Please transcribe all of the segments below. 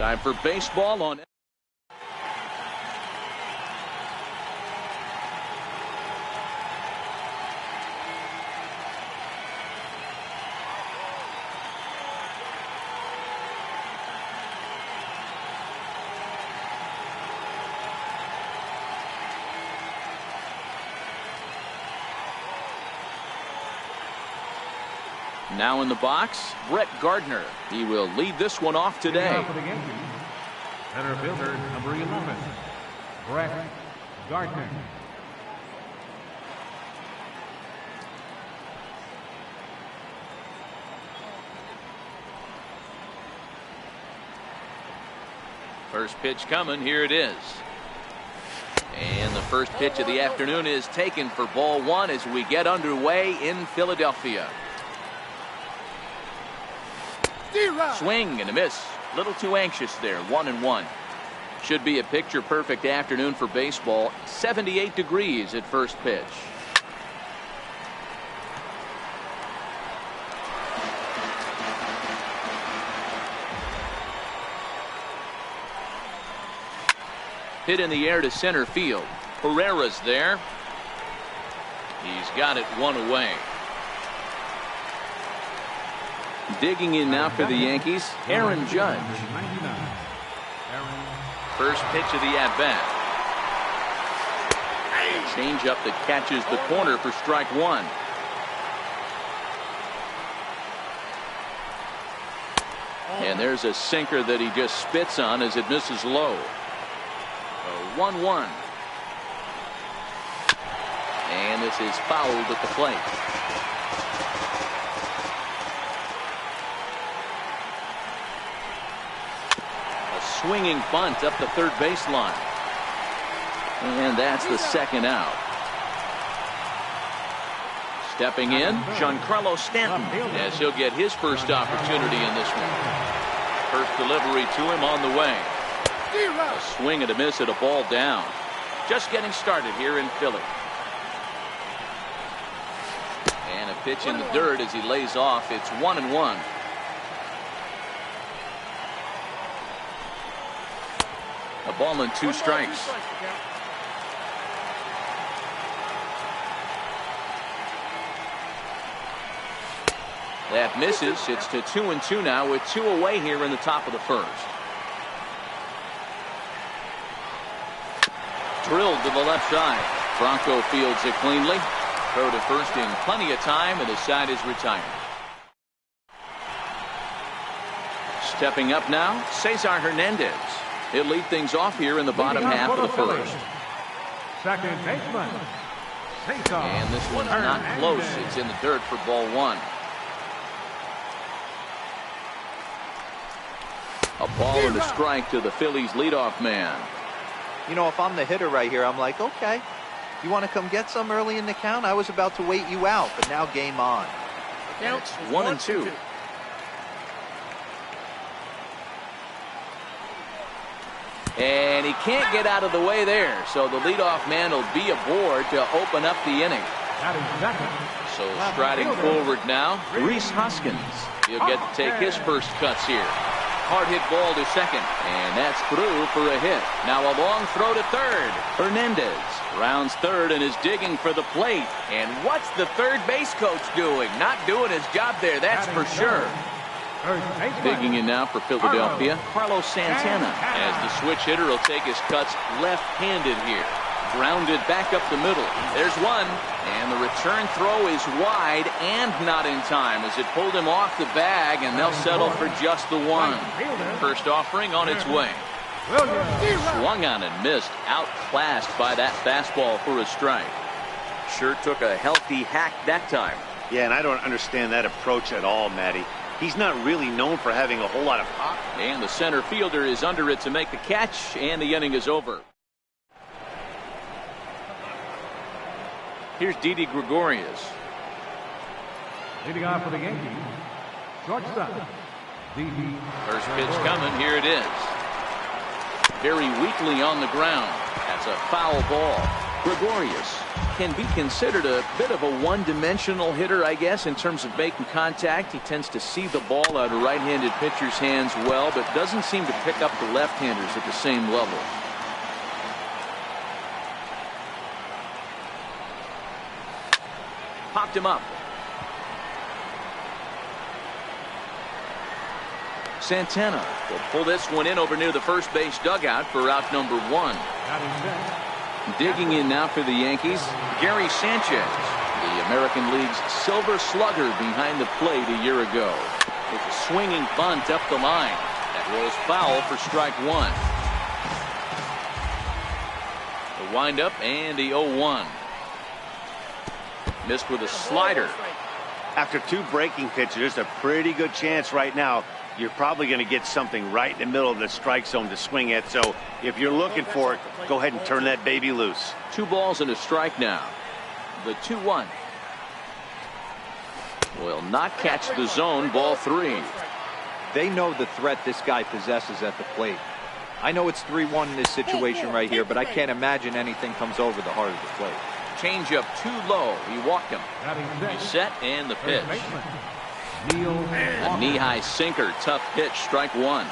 Time for baseball on. Now in the box, Brett Gardner. He will lead this one off today. Center fielder, number 11, Brett Gardner. First pitch coming. Here it is. And the first pitch of the afternoon is taken for ball one as we get underway in Philadelphia. Swing and a miss. A little too anxious there. 1-1. Should be a picture perfect afternoon for baseball. 78 degrees at first pitch. Hit in the air to center field. Herrera's there. He's got it one away. Digging in now for the Yankees, Aaron Judge. First pitch of the at-bat. Change up that catches the corner for strike one. And there's a sinker that he just spits on as it misses low. 1-1. And this is fouled at the plate. Swinging bunt up the third baseline. And that's the second out. Stepping in, Giancarlo Stanton, as he'll get his first opportunity in this one. First delivery to him on the way. A swing and a miss at a ball down. Just getting started here in Philly. And a pitch in the dirt as he lays off. It's 1-1. A ball and two strikes. That misses. It's to 2-2 now with 2 away here in the top of the first. Drilled to the left side. Bronco fields it cleanly. Throw to first in plenty of time, and the side is retired. Stepping up now, Cesar Hernandez. He'll lead things off here in the bottom half of the first. Second baseman, Cesar. And this one's not close. It's in the dirt for ball one. A ball and a strike to the Phillies leadoff man. You know, if I'm the hitter right here, I'm like, okay, you want to come get some early in the count? I was about to wait you out, but now game on. It's 1-2. And he can't get out of the way there, so the leadoff man will be aboard to open up the inning. So striding forward now, Rhys Hoskins. He'll get to take his first cuts here. Hard hit ball to second, and that's through for a hit. Now a long throw to third. Hernandez rounds third and is digging for the plate. And what's the third base coach doing? Not doing his job there, that's for sure. Digging in now for Philadelphia, Carlos Santana, as the switch hitter will take his cuts left-handed here. Grounded back up the middle. There's one, and the return throw is wide and not in time as it pulled him off the bag, and they'll settle for just the one. First offering on its way. Swung on and missed, outclassed by that fastball for a strike. Sure took a healthy hack that time. Yeah, and I don't understand that approach at all, Matty. He's not really known for having a whole lot of pop. And the center fielder is under it to make the catch, and the inning is over. Here's Didi Gregorius. Leading off for the Yankees, shortstop, Didi. First pitch coming. Here it is. Very weakly on the ground. That's a foul ball. Gregorius can be considered a bit of a one-dimensional hitter, I guess, in terms of making contact. He tends to see the ball out of right-handed pitchers' hands well, but doesn't seem to pick up the left-handers at the same level. Popped him up. Santana will pull this one in over near the first base dugout for out number 1. Digging in now for the Yankees, Gary Sanchez, the American League's Silver Slugger behind the plate a year ago. With a swinging bunt up the line. That rolls foul for strike 1. The windup and the 0-1. Missed with a slider. After 2 breaking pitches, there's a pretty good chance right now you're probably going to get something right in the middle of the strike zone to swing at. So if you're looking for it, go ahead and turn that baby loose. 2 balls and a strike now. The 2-1 will not catch the zone. Ball 3. They know the threat this guy possesses at the plate. I know it's 3-1 in this situation right here, but I can't imagine anything comes over the heart of the plate. Change up too low. He walked him. He's set and the pitch. A knee-high sinker. Tough pitch. Strike 1.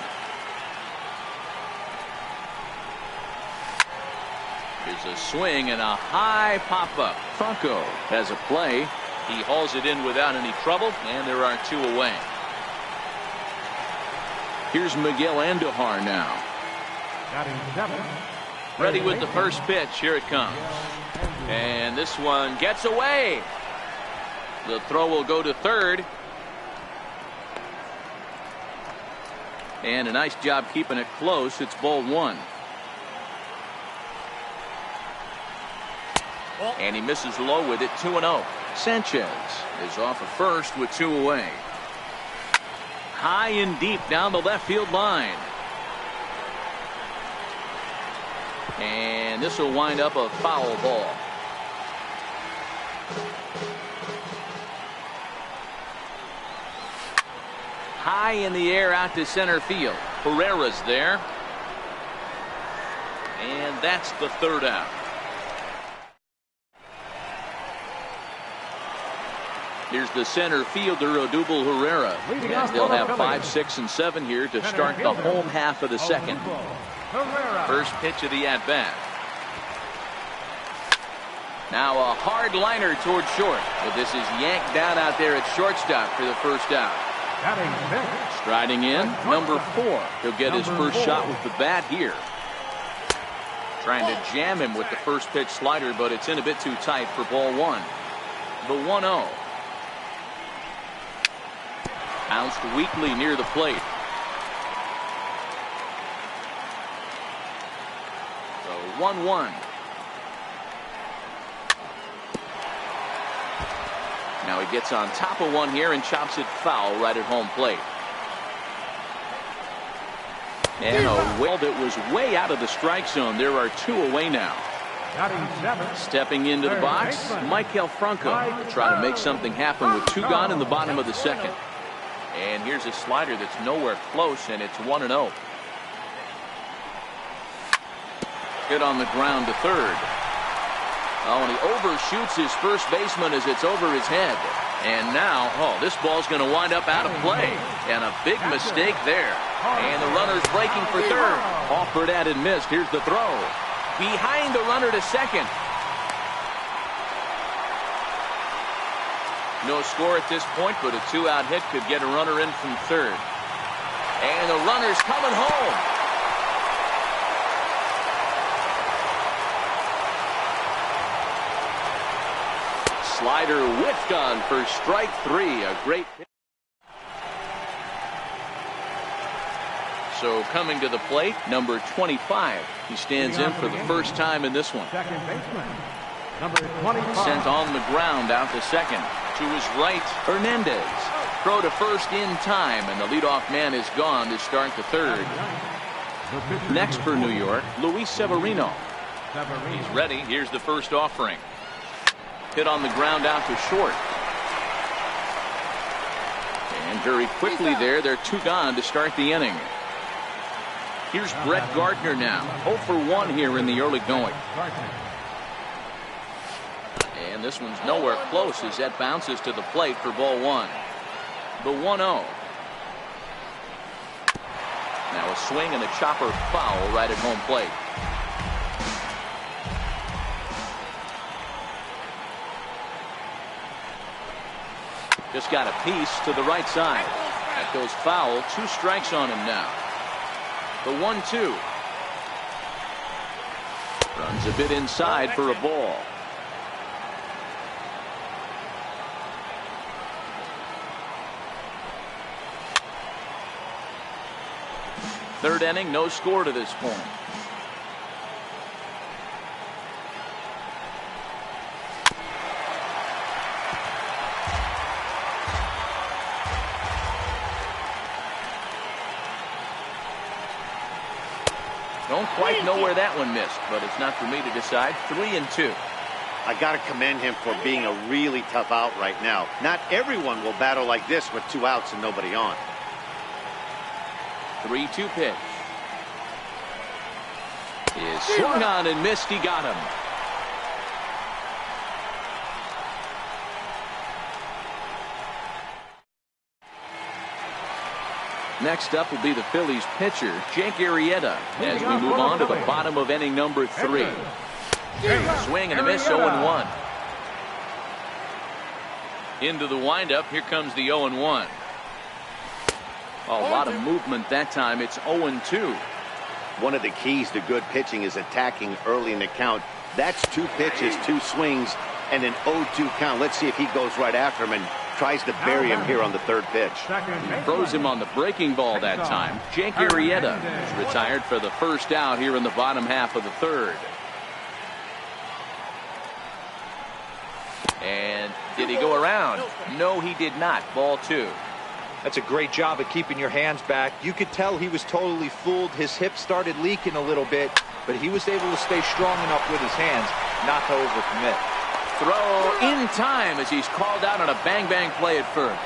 Here's a swing and a high pop-up. Franco has a play. He hauls it in without any trouble, and there are 2 away. Here's Miguel Andujar now. Ready with the first pitch. Here it comes. And this one gets away. The throw will go to third. And a nice job keeping it close. It's ball 1. And he misses low with it. 2-0. Sanchez is off of first with 2 away. High and deep down the left field line. And this will wind up a foul ball. High in the air out to center field. Herrera's there. And that's the 3rd out. Here's the center fielder, Odubel Herrera. And they'll have 5, 6, and 7 here to start the home half of the 2nd. First pitch of the at-bat. Now a hard liner toward short. But this is yanked down out there at shortstop for the first out. Striding in, number 4. He'll get his first shot with the bat here. Trying to jam him with the first pitch slider, but it's in a bit too tight for ball 1. The 1-0. Bounced weakly near the plate. So 1-1. Now he gets on top of one here and chops it foul right at home plate. And a well that was way out of the strike zone. There are 2 away now. Stepping into the box, Michael Franco to try to make something happen with 2 gone in the bottom of the 2nd. And here's a slider that's nowhere close, and it's 1-0. Hit on the ground to third. Oh, and he overshoots his first baseman as it's over his head. And now, this ball's going to wind up out of play. And a big mistake there. And the runner's breaking for third. Offered at and missed. Here's the throw. Behind the runner to second. No score at this point, but a 2-out hit could get a runner in from third. And the runner's coming home. Slider whiffed on for strike 3. A great pitch. So coming to the plate, number 25. He stands in for the first time in this one. Second baseman, number 25. Sent on the ground out to second. To his right, Hernandez. Throw to first in time, and the leadoff man is gone to start the third. Next for New York, Luis Severino. He's ready. Here's the first offering. Hit on the ground out to short. And very quickly they're 2 gone to start the inning. Here's Brett Gardner now. 0 for 1 here in the early going. And this one's nowhere close as that bounces to the plate for ball one. The 1-0. Now a swing and a chopper foul right at home plate. Just got a piece to the right side. That goes foul. 2 strikes on him now. The 1-2. Runs a bit inside for a ball. Third inning, no score to this point. Don't quite know where that one missed, but it's not for me to decide. 3-2. I got to commend him for being a really tough out right now. Not everyone will battle like this with 2 outs and nobody on. 3-2 pitch. Is swung on and missed. He got him. Next up will be the Phillies pitcher, Jake Arrieta, as we move on to the bottom of inning number 3. Swing and a miss, 0-1. Into the windup, here comes the 0-1. A lot of movement that time. It's 0-2. One of the keys to good pitching is attacking early in the count. That's 2 pitches, 2 swings, and an 0-2 count. Let's see if he goes right after him and tries to bury him here on the 3rd pitch. He throws him on the breaking ball that time. Jake Arrieta is retired for the first out here in the bottom half of the 3rd. And did he go around? No, he did not. Ball 2. That's a great job of keeping your hands back. You could tell he was totally fooled. His hip started leaking a little bit, but he was able to stay strong enough with his hands not to overcommit. Throw in time as he's called out on a bang-bang play at first.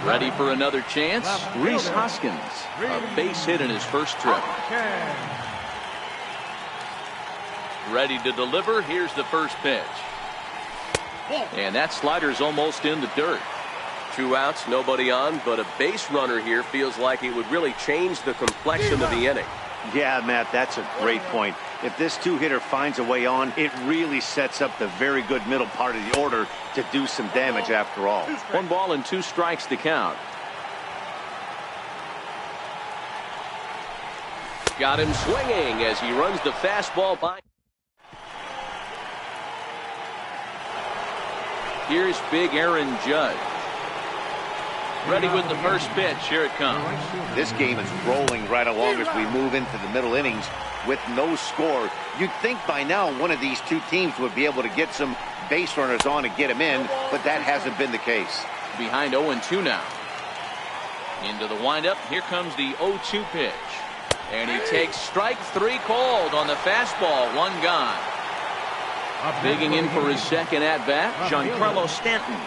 Ready for another chance? Rhys Hoskins, a base hit in his first trip. Ready to deliver. Here's the first pitch. And that slider's almost in the dirt. 2 outs, nobody on, but a base runner here feels like it would really change the complexion of the inning. Yeah, Matt, that's a great point. If this 2-hitter finds a way on, it really sets up the very good middle part of the order to do some damage after all. 1 ball and 2 strikes to count. Got him swinging as he runs the fastball by. Here's big Aaron Judge. Ready with the first pitch. Here it comes. This game is rolling right along as we move into the middle innings with no score. You'd think by now one of these 2 teams would be able to get some base runners on and get them in, but that hasn't been the case. Behind 0-2 now. Into the windup. Here comes the 0-2 pitch. And he takes strike 3 called on the fastball. 1 gone. Digging in for his second at-bat, Giancarlo Stanton.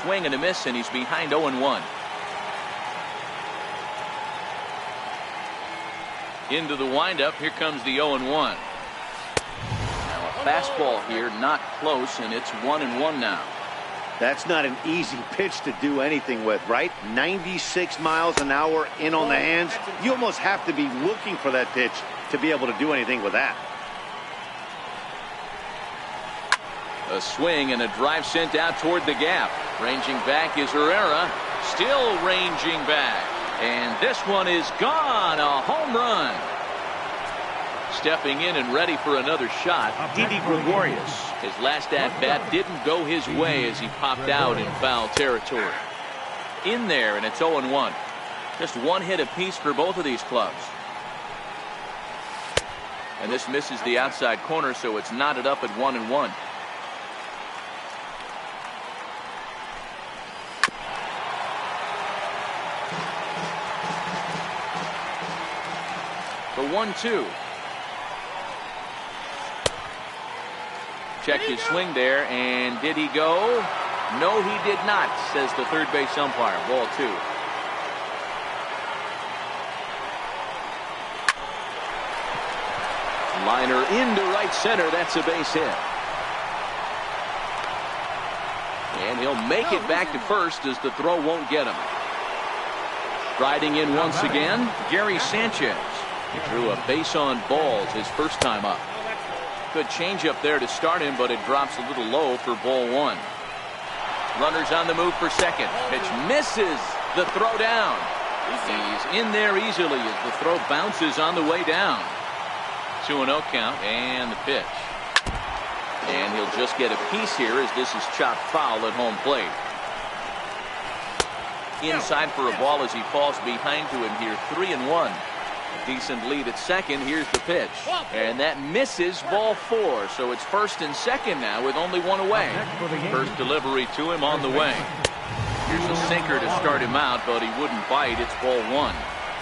Swing and a miss, and he's behind 0-1. Into the windup, here comes the 0-1. Now a fastball here, not close, and it's 1-1 now. That's not an easy pitch to do anything with, right? 96 miles an hour in on the hands. You almost have to be looking for that pitch to be able to do anything with that. A swing and a drive sent out toward the gap. Ranging back is Herrera. Still ranging back. And this one is gone. A home run. Stepping in and ready for another shot, Didi Gregorius. His last at-bat didn't go his way as he popped out in foul territory. In there, and it's 0-1. Just 1 hit apiece for both of these clubs. And this misses the outside corner, so it's knotted up at 1-1. The 1-2. Checked his swing there, and did he go? No, he did not, says the third base umpire. Ball 2. Liner into right center. That's a base hit. And he'll make it back to first as the throw won't get him. Riding in once again, Gary Sanchez. He drew a base on balls his first time up. Good changeup there to start him, but it drops a little low for ball one. Runners on the move for second. Pitch misses. The throw down. He's in there easily as the throw bounces on the way down. 2-0 count and the pitch. And he'll just get a piece here as this is chopped foul at home plate. Inside for a ball as he falls behind to him here. 3-1. Decent lead at second. Here's the pitch. And that misses ball four. So it's first and second now with only one away. First delivery to him on the way. Here's a sinker to start him out, but he wouldn't bite. It's ball one.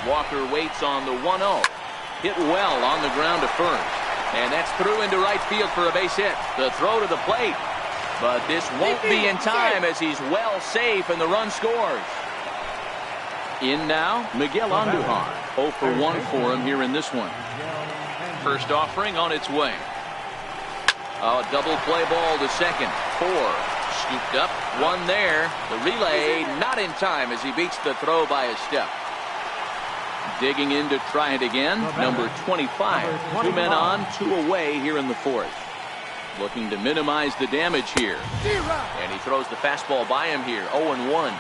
Walker waits on the 1-0. Hit well on the ground to first. And that's through into right field for a base hit. The throw to the plate. But this won't be in time as he's well safe and the run scores. In now, Miguel Andujar. 0 for 1 for him here in this one. First offering on its way. A double play ball to second. 4. Scooped up. 1 there. The relay not in time as he beats the throw by a step. Digging in to try it again. Number 25. 2 men on, 2 away here in the fourth. Looking to minimize the damage here. And he throws the fastball by him here. 0-1.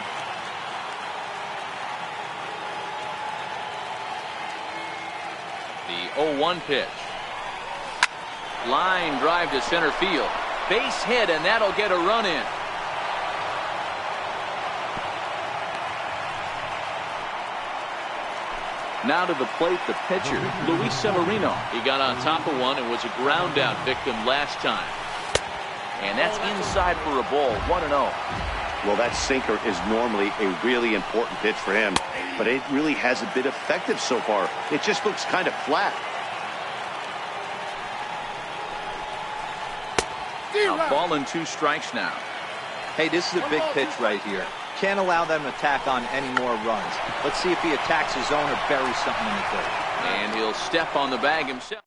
The 0-1 pitch. Line drive to center field. Base hit, and that'll get a run in. Now to the plate, the pitcher, Luis Severino. He got on top of one and was a ground out victim last time. And that's inside for a ball. 1-0. Well, that sinker is normally a really important pitch for him, but it really hasn't been effective so far. It just looks kind of flat. A ball and 2 strikes now. Hey, this is a big pitch right here. Can't allow them to tack on any more runs. Let's see if he attacks his zone or buries something in the dirt. And he'll step on the bag himself.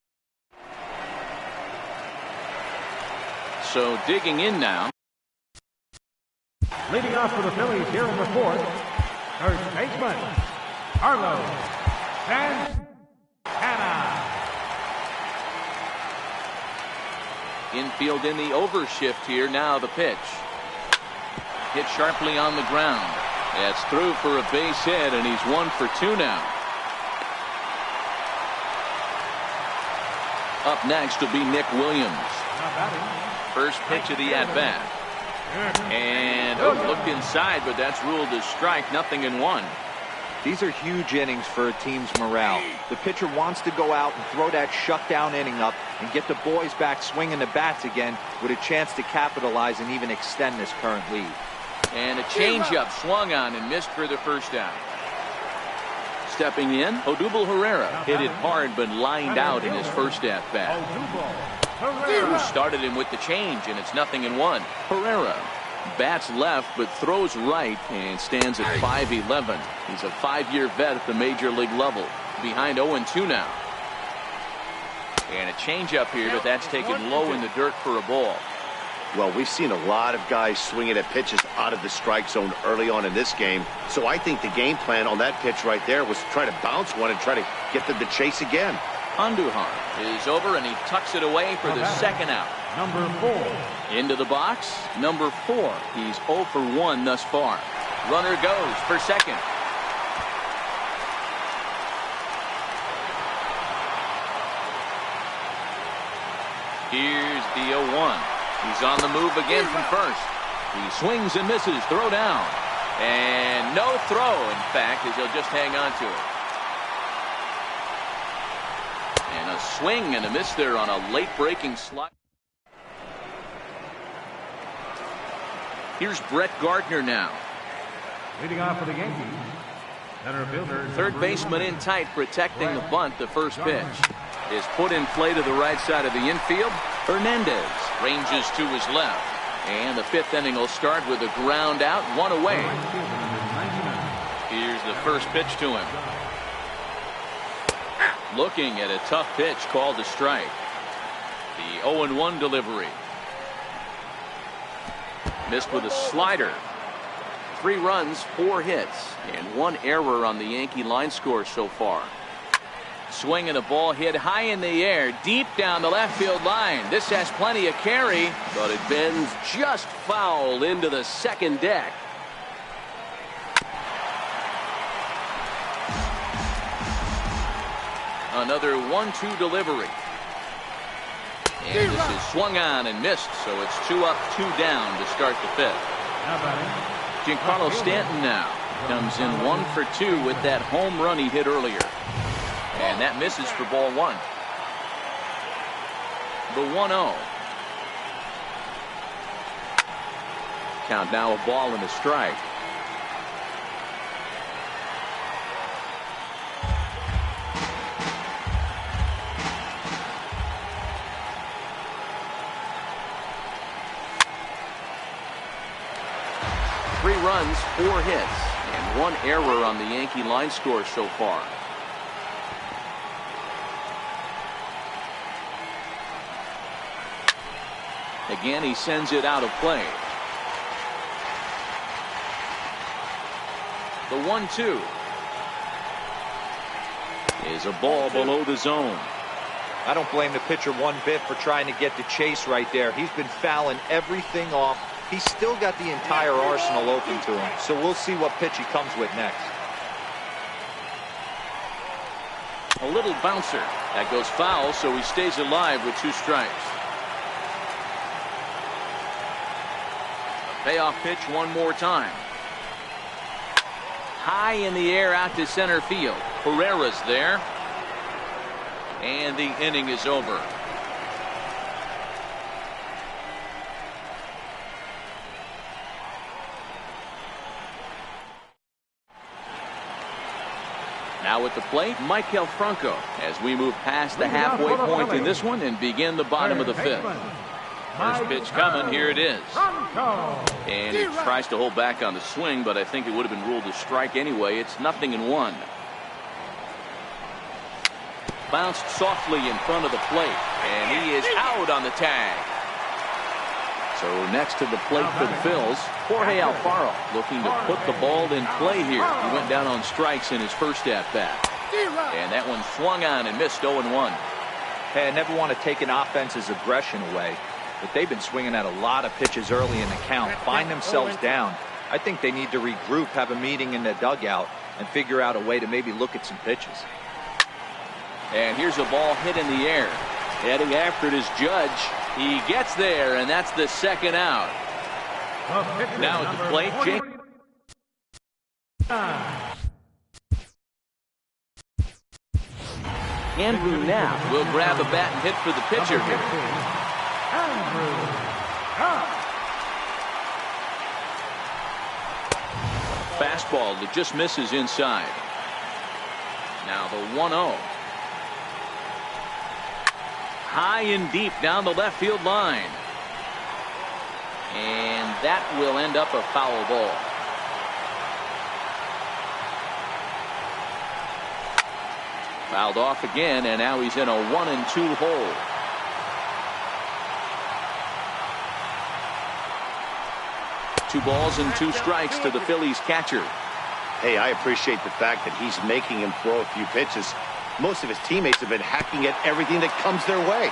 So digging in now. Leading off for the Phillies here in the fourth, first baseman, Carlos Santana. Infield in the overshift here. Now the pitch. Hit sharply on the ground. That's through for a base hit, and he's 1 for 2 now. Up next will be Nick Williams. First pitch of the at-bat. And looked inside, but that's ruled as strike. 0-1. These are huge innings for a team's morale. The pitcher wants to go out and throw that shutdown inning up and get the boys back swinging the bats again with a chance to capitalize and even extend this current lead. And a changeup swung on and missed for the first out. Stepping in, Odubel Herrera hit it hard but lined out in his first at-bat. Started him with the change, and it's 0-1. Herrera bats left but throws right and stands at 5'11". He's a 5-year vet at the major league level. Behind 0-2 now. And a changeup here, but that's taken low in the dirt for a ball. Well, we've seen a lot of guys swinging at pitches out of the strike zone early on in this game. So I think the game plan on that pitch right there was to try to bounce one and try to get them to chase again. Andujar is over, and he tucks it away for the second out. Number 4. Into the box, number 4. He's 0 for 1 thus far. Runner goes for second. Here's the 0-1. He's on the move again from first. He swings and misses. Throw down. And no throw, in fact, as he'll just hang on to it. And a swing and a miss there on a late breaking slide. Here's Brett Gardner now. Leading off for the Yankees, center fielder. Third baseman in tight, protecting the bunt. The first pitch is put in play to the right side of the infield. Hernandez ranges to his left. And the 5th inning will start with a ground out, 1 away. Here's the first pitch to him. Looking at a tough pitch called a strike. The 0-1 delivery. Missed with a slider. 3 runs, 4 hits, and 1 error on the Yankee line score so far. Swinging a ball hit high in the air, deep down the left field line. This has plenty of carry, but it bends just foul into the second deck. Another 1-2 delivery. And this is swung on and missed, so it's 2 up, 2 down to start the 5th. Giancarlo Stanton now comes in 1 for 2 with that home run he hit earlier. And that misses for ball 1. The 1-0. Count now a ball and a strike. Three runs, 4 hits, and 1 error on the Yankee line score so far. Again, he sends it out of play. The 1-2 is a ball below the zone. I don't blame the pitcher one bit for trying to get the chase right there. He's been fouling everything off. He's still got the entire arsenal open to him, so we'll see what pitch he comes with next. A little bouncer. That goes foul, so he stays alive with 2 strikes. A payoff pitch one more time. High in the air out to center field. Herrera's there. And the inning is over. Now at the plate, Maikel Franco, as we move past the halfway point in this one and begin the bottom of the 5th. First pitch coming, here it is. And he tries to hold back on the swing, but I think it would have been ruled a strike anyway. It's 0-1. Bounced softly in front of the plate, and he is out on the tag. So next to the plate for the Phils, Jorge Alfaro looking to put the ball in play here. He went down on strikes in his first at-bat. And that one swung on and missed 0-1. Hey, I never want to take an offense's aggression away, but they've been swinging at a lot of pitches early in the count, find themselves down. I think they need to regroup, have a meeting in the dugout, and figure out a way to maybe look at some pitches. And here's a ball hit in the air. Heading after it is Judge. He gets there, and that's the second out. Now at the plate, Jake. Andrew now will grab a bat and hit for the pitcher here. Fastball that just misses inside. Now the 1-0. High and deep down the left field line. And that will end up a foul ball. Fouled off again, and now he's in a 1-2 hole. Two balls and 2 strikes to the Phillies catcher. Hey, I appreciate the fact that he's making him throw a few pitches. Most of his teammates have been hacking at everything that comes their way.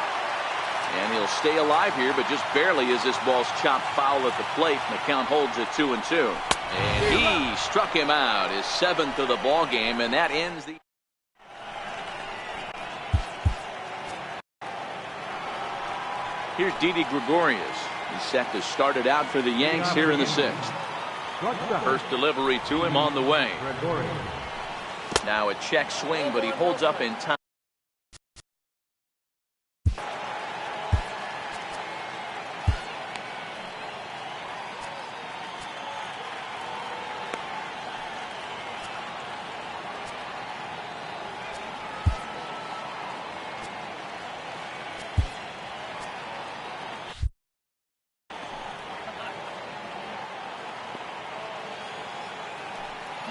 And he'll stay alive here, but just barely as this ball's chopped foul at the plate, and the count holds at 2-2. And he struck him out, his 7th of the ball game, and that ends the. Here's Didi Gregorius. He's set to start it out for the Yanks here in the 6th. First delivery to him on the way. Now a check swing, but he holds up in time.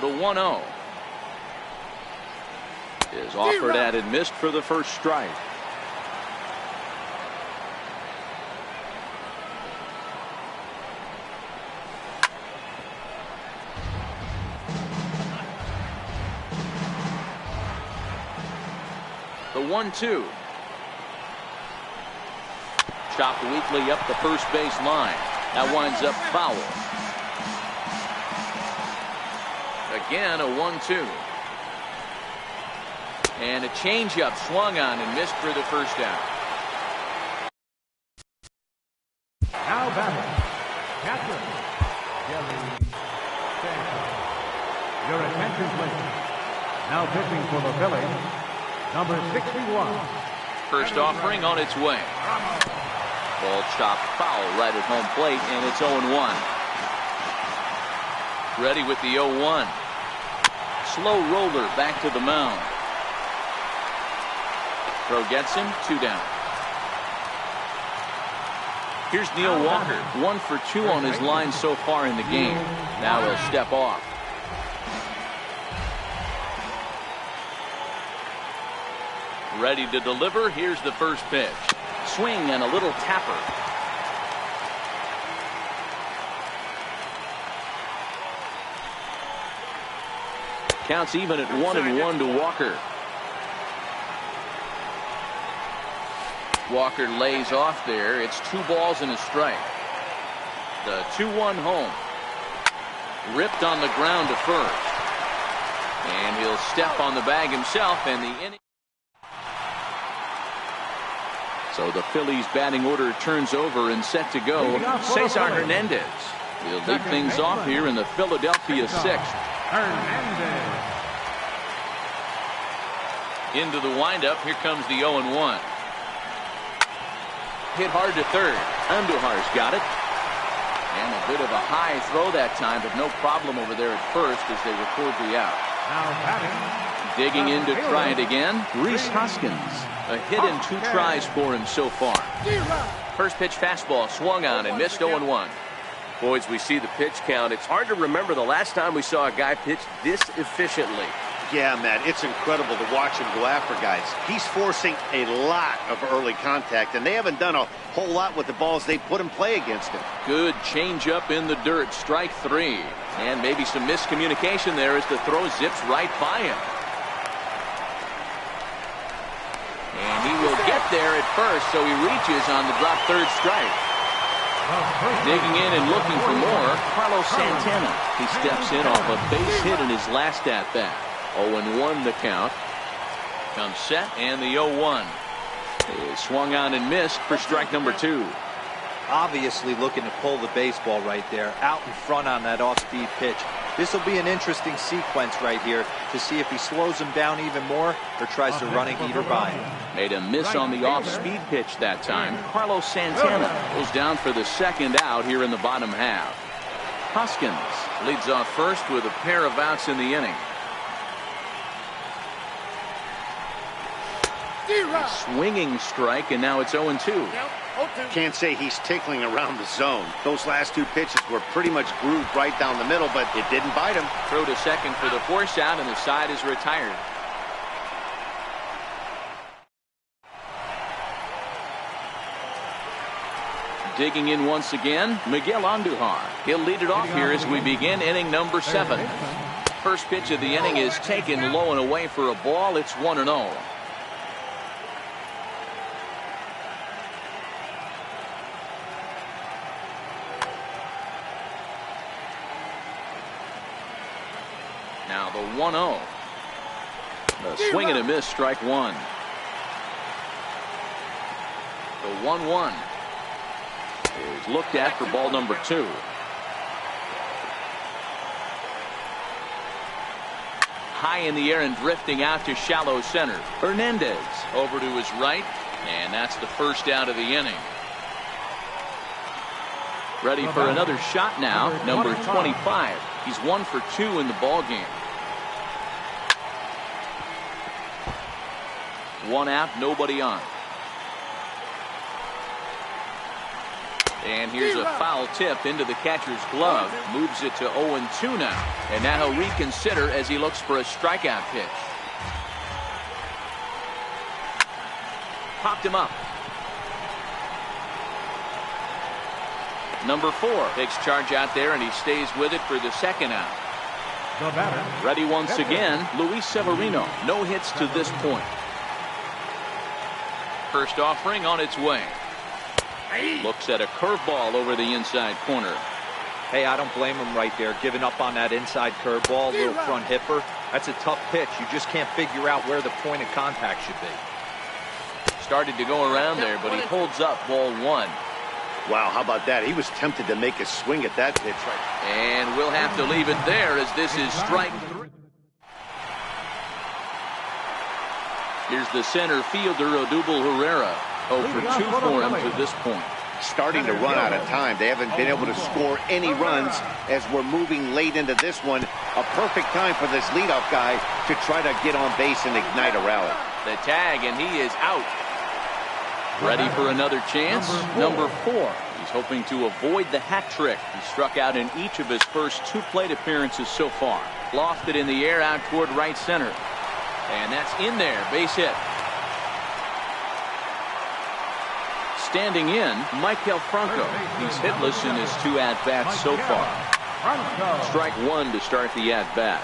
The 1-0 is offered at and missed for the first strike. 1-2. Chopped weakly up the first base line. That winds up foul. Again, a 1-2. And a changeup swung on and missed for the first out. Now batting, catcher, Jerry Stanton. Your attention, please. Now pitching for the Phillies, number 61. First offering on its way. Ball chopped foul right at home plate, and it's 0-1. Ready with the 0-1. Slow roller back to the mound. Throw gets him, 2 down. Here's Neil Walker, 1 for 2 on his line so far in the game. Now he'll step off. Ready to deliver. Here's the first pitch. Swing and a little tapper. Counts even at 1-1 to Walker. Walker lays off there. It's 2 balls and a strike. The 2-1 home. Ripped on the ground to first. And he'll step on the bag himself, and the inning. So the Phillies batting order turns over and set to go. Cesar Hernandez will lead things off here in the Philadelphia 6th. Hernandez. Into the windup. Here comes the 0-1. Hit hard to third. Andujar's got it. And a bit of a high throw that time, but no problem over there at first as they record the out. Now batting. Digging in to try it again, Rhys Hoskins. A hit in 2 tries for him so far. First pitch fastball swung on and missed 0-1. Boys, we see the pitch count. It's hard to remember the last time we saw a guy pitch this efficiently. Yeah, Matt, it's incredible to watch him go after guys. He's forcing a lot of early contact, and they haven't done a whole lot with the balls they put in play against him. Good changeup in the dirt, strike 3. And maybe some miscommunication there as the throw zips right by him. And he will get there at first, so he reaches on the drop third strike. Digging in and looking for more, Carlos Santana. He steps in off a base hit in his last at-bat. 0-1 the count. Comes set, and the 0-1 is swung on and missed for strike number 2. Obviously looking to pull the baseball right there, out in front on that off-speed pitch. This will be an interesting sequence right here to see if he slows him down even more or tries to run a heater by him. Made a miss on the off-speed pitch that time. Carlos Santana goes down for the second out here in the bottom half. Hoskins leads off first with a pair of outs in the inning. A swinging strike, and now it's 0-2. Can't say he's tickling around the zone. Those last 2 pitches were pretty much grooved right down the middle, but it didn't bite him. Throw to second for the force out, and the side is retired. Digging in once again, Miguel Andujar. He'll lead it off here as we begin inning number 7. First pitch of the inning is taken low and away for a ball. It's 1-0. Now the 1-0. The swing and a miss, strike 1. The 1-1 is looked at for ball number 2. High in the air and drifting out to shallow center. Hernandez over to his right, and that's the first out of the inning. Ready for another shot now, number 25. He's 1 for 2 in the ball game. 1 out, nobody on. And here's a foul tip into the catcher's glove. Moves it to 0-2 now. And now he'll reconsider as he looks for a strikeout pitch. Popped him up. Number 4 takes charge out there, and he stays with it for the second out. The batter. Ready once again, Luis Severino. No hits to this point. First offering on its way. Looks at a curveball over the inside corner. Hey, I don't blame him right there, giving up on that inside curveball, little front hipper. That's a tough pitch. You just can't figure out where the point of contact should be. Started to go around there, but he holds up ball one. Wow, how about that? He was tempted to make a swing at that pitch. And we'll have to leave it there as this is strike three. Here's the center fielder, Odubel Herrera. 0 for 2 for him to this point. Starting to run out of time. They haven't been able to score any runs as we're moving late into this one. A perfect time for this leadoff guy to try to get on base and ignite a rally. The tag, and he is out. Ready for another chance? Number 4. He's hoping to avoid the hat trick. He struck out in each of his first 2 plate appearances so far. Lofted in the air out toward right center. And that's in there. Base hit. Standing in, Michael Franco. He's hitless in his 2 at-bats so far. Strike 1 to start the at-bat.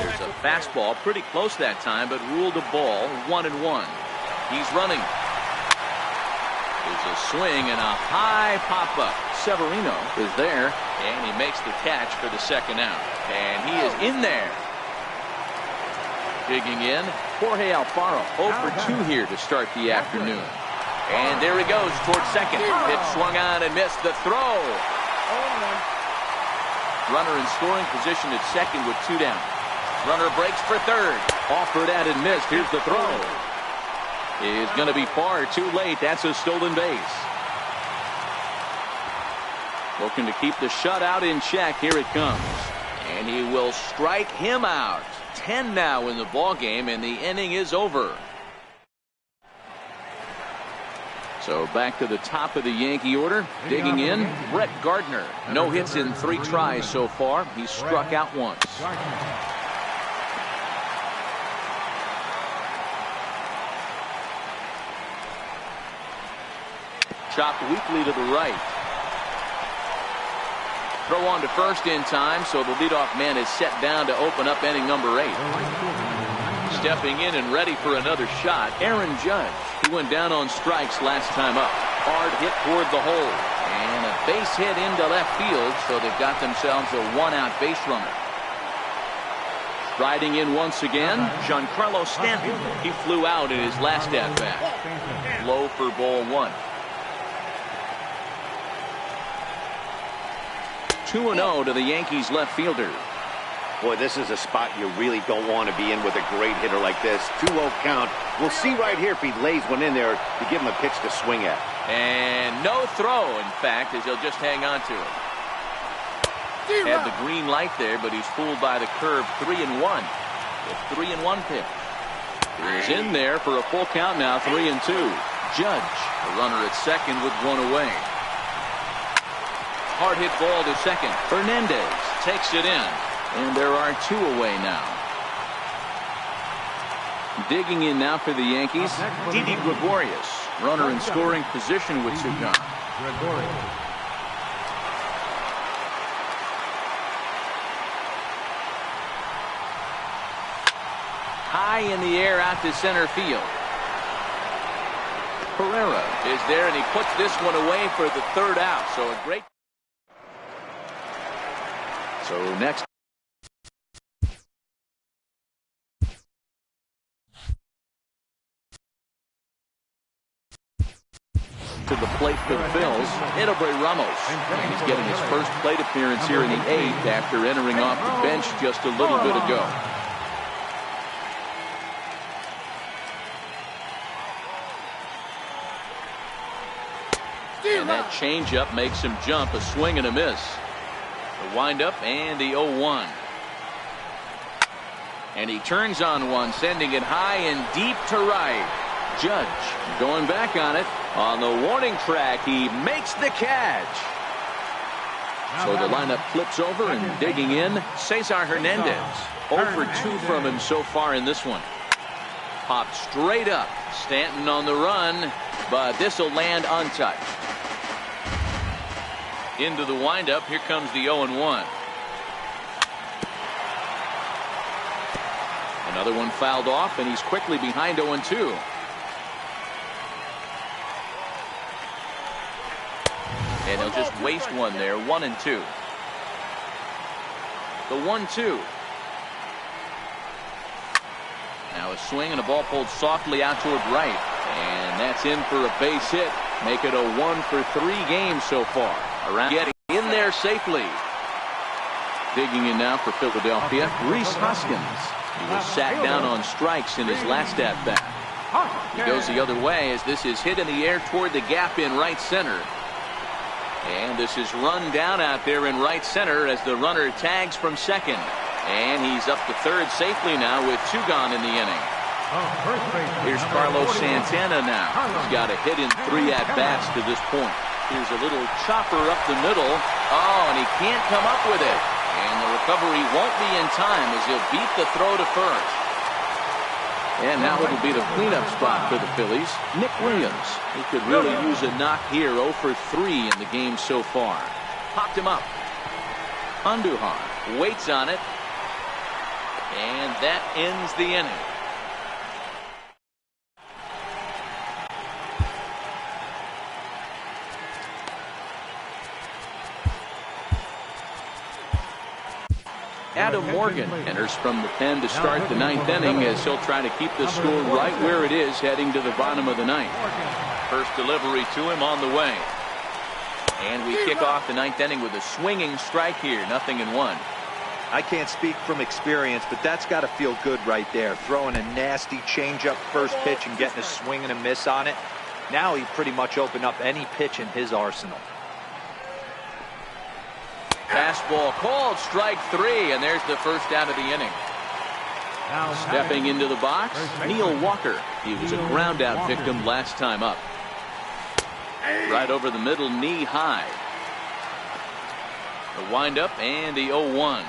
There's a fastball pretty close that time, but ruled a ball. 1-1. He's running. There's a swing and a high pop-up. Severino is there, and he makes the catch for the second out. And he is in there. Digging in, Jorge Alfaro. 0 for 2 here to start the afternoon. And there he goes towards second. Pitch swung on and missed. The throw. Runner in scoring position at second with 2 down. Runner breaks for third. Offered at and missed. Here's the throw. Is going to be far too late. That's a stolen base. Looking to keep the shutout in check. Here it comes. And he will strike him out. 10 now in the ball game, and the inning is over. So back to the top of the Yankee order. Digging in, Brett Gardner. No hits in 3 tries so far. He's struck out once. Chopped weakly to the right. Throw on to first in time, so the leadoff man is set down to open up inning number 8. Stepping in and ready for another shot, Aaron Judge. He went down on strikes last time up. Hard hit toward the hole. And a base hit into left field, so they've got themselves a 1-out base runner. Riding in once again, Giancarlo Stanton. He flew out in his last at-bat. Low for ball 1. 2-0 to the Yankees left fielder. Boy, this is a spot you really don't want to be in with a great hitter like this. 2-0 count. We'll see right here if he lays one in there to give him a pitch to swing at. And no throw, in fact, as he'll just hang on to it. Had the green light there, but he's fooled by the curve. 3-1. The 3-1 pitch. He's in there for a full count now. 3-2. Judge, the runner at second with 1 away. Hard hit ball to second. Fernandez takes it in. And there are 2 away now. Digging in now for the Yankees, Didi Gregorius. Runner in scoring position with 2 gone. High in the air out to center field. Pereira is there, and he puts this one away for the 3rd out. So a great. So next. To the plate for the Phils, Edobray Ramos. He's getting his first plate appearance here in the 8th after entering off the bench just a little bit ago. And that changeup makes him jump. A swing and a miss. The windup and the 0-1. And he turns on one, sending it high and deep to right. Judge going back on it. On the warning track, he makes the catch. So the lineup flips over, and digging in, Cesar Hernandez. 0 for 2 from him so far in this one. Popped straight up. Stanton on the run, but this will land untouched. Into the windup. Here comes the 0-1. Another one fouled off, and he's quickly behind 0-2. And he'll just waste one there, 1-2. The 1-2. Now a swing and a ball pulled softly out toward right. And that's in for a base hit. Make it a 1-for-3 game so far. Around getting in there safely. Digging in now for Philadelphia, Rhys Hoskins. He was sat down on strikes in his last at-bat. He goes the other way as this is hit in the air toward the gap in right center. And this is run down out there in right center as the runner tags from second. And he's up to third safely now with 2 gone in the inning. Here's Carlos Santana now. He's got a hit in 3 at-bats to this point. Here's a little chopper up the middle. Oh, and he can't come up with it. And the recovery won't be in time as he'll beat the throw to first. And now it'll be the cleanup spot for the Phillies. Nick Williams. He could really use a knock here. 0-for-3 in the game so far. Popped him up. Andujar waits on it. And that ends the inning. Adam Morgan enters from the pen to start the 9th inning as he'll try to keep the score right where it is heading to the bottom of the 9th. First delivery to him on the way. And we kick off the 9th inning with a swinging strike here. 0-1. I can't speak from experience, but that's got to feel good right there. Throwing a nasty changeup first pitch and getting a swing and a miss on it. Now he pretty much opened up any pitch in his arsenal. Fastball called, strike 3, and there's the first out of the inning. Stepping into the box, Neil Walker. He was a ground out victim last time up. Right over the middle, knee high. The windup and the 0-1.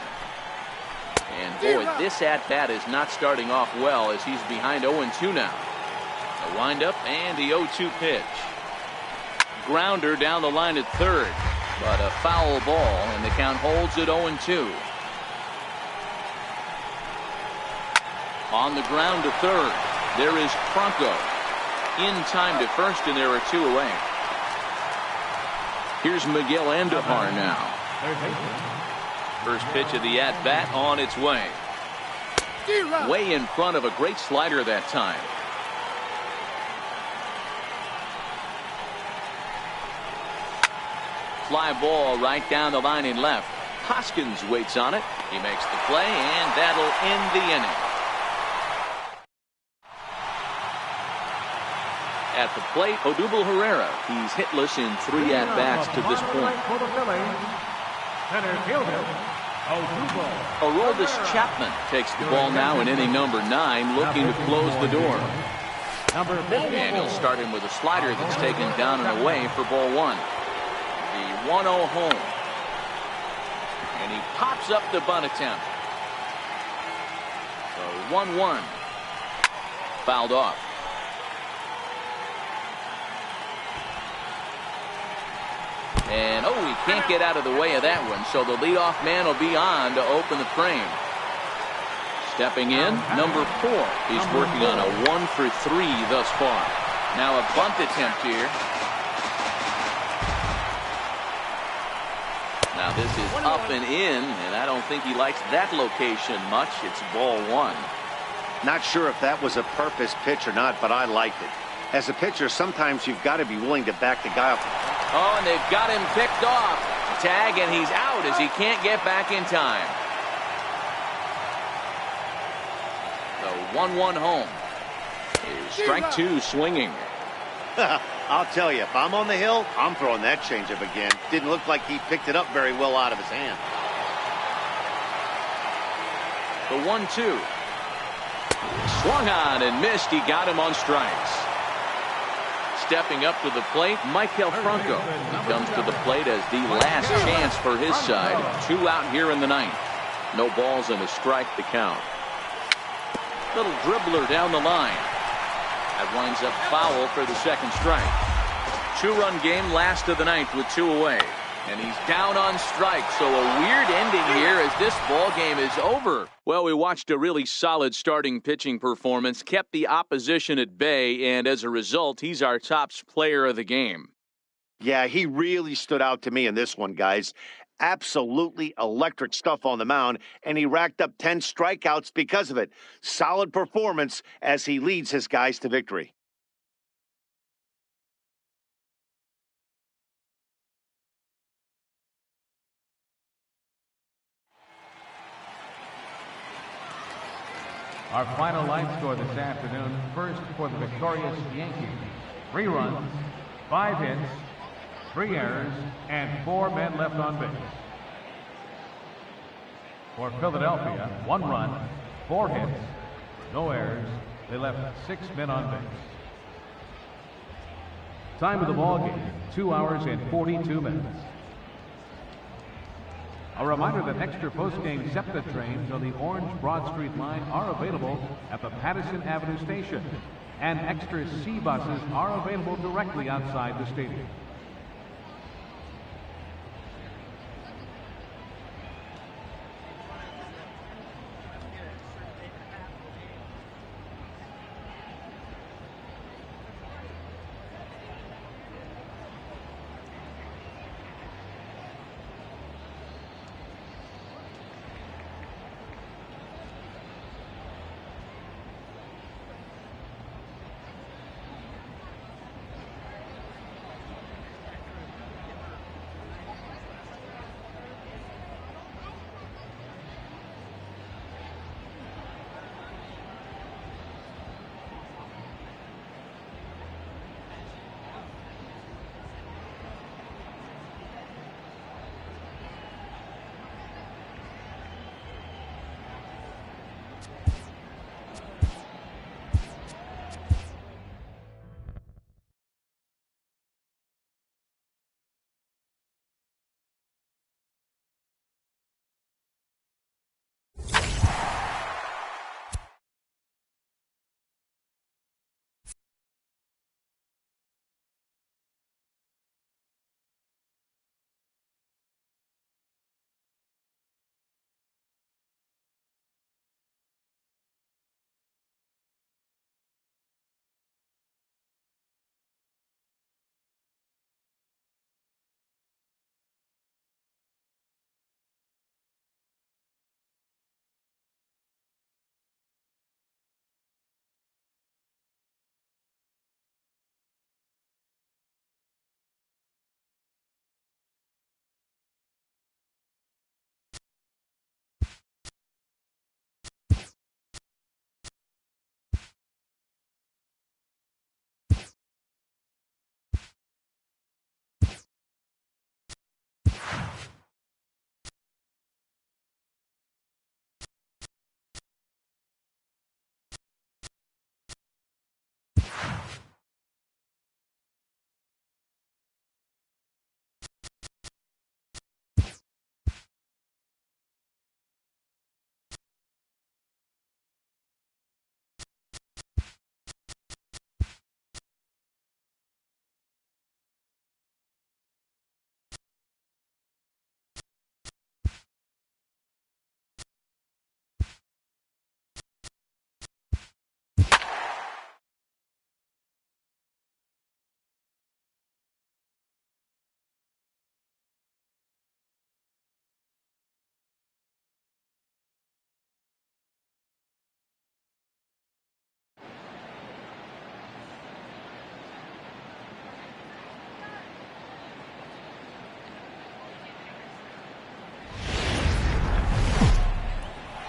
And boy, this at bat is not starting off well as he's behind 0-2 now. The windup and the 0-2 pitch. Grounder down the line at third. But a foul ball, and the count holds at 0-2. On the ground to third, there is Franco. In time to first, and there are 2 away. Here's Miguel Andujar now. First pitch of the at-bat on its way. Way in front of a great slider that time. Fly ball right down the line in left. Hoskins waits on it. He makes the play, and that'll end the inning. At the plate, Odubel Herrera. He's hitless in 3 at-bats to this point. Aroldis Chapman takes the ball now in inning number 9, looking to close the door. And he'll start him with a slider that's taken down and away for ball 1. The 1-0 home. And he pops up the bunt attempt. So 1-1. Fouled off. And he can't get out of the way of that one. So the leadoff man will be on to open the frame. Stepping in, number 4. He's working on a 1-for-3 thus far. Now a bunt attempt here. Now this is up and in, and I don't think he likes that location much. It's ball 1. Not sure if that was a purpose pitch or not, but I liked it. As a pitcher, sometimes you've got to be willing to back the guy up. Oh, and they've got him picked off. Tag, and he's out as he can't get back in time. The 1-1 home. Here's strike 2 swinging. I'll tell you, if I'm on the hill, I'm throwing that changeup again. Didn't look like he picked it up very well out of his hand. The 1-2. Swung on and missed. He got him on strikes. Stepping up to the plate, Michael Franco. He comes to the plate as the last chance for his side. 2 out here in the 9th. No balls and a strike to count. Little dribbler down the line. That winds up foul for the second strike. 2-run game, last of the 9th with 2 away. And he's down on strike, so a weird ending here as this ball game is over. Well, we watched a really solid starting pitching performance, kept the opposition at bay, and as a result, he's our top player of the game. Yeah, he really stood out to me in this one, guys. Absolutely electric stuff on the mound, and he racked up 10 strikeouts because of it. Solid performance as he leads his guys to victory. Our final line score this afternoon, first for the victorious Yankees. 3 runs, 5 hits, 3 errors, and 4 men left on base. For Philadelphia, 1 run, 4 hits, no errors. They left 6 men on base. Time of the ball game, 2 hours and 42 minutes. A reminder that extra post-game SEPTA trains on the Orange Broad Street line are available at the Patterson Avenue station, and extra C buses are available directly outside the stadium.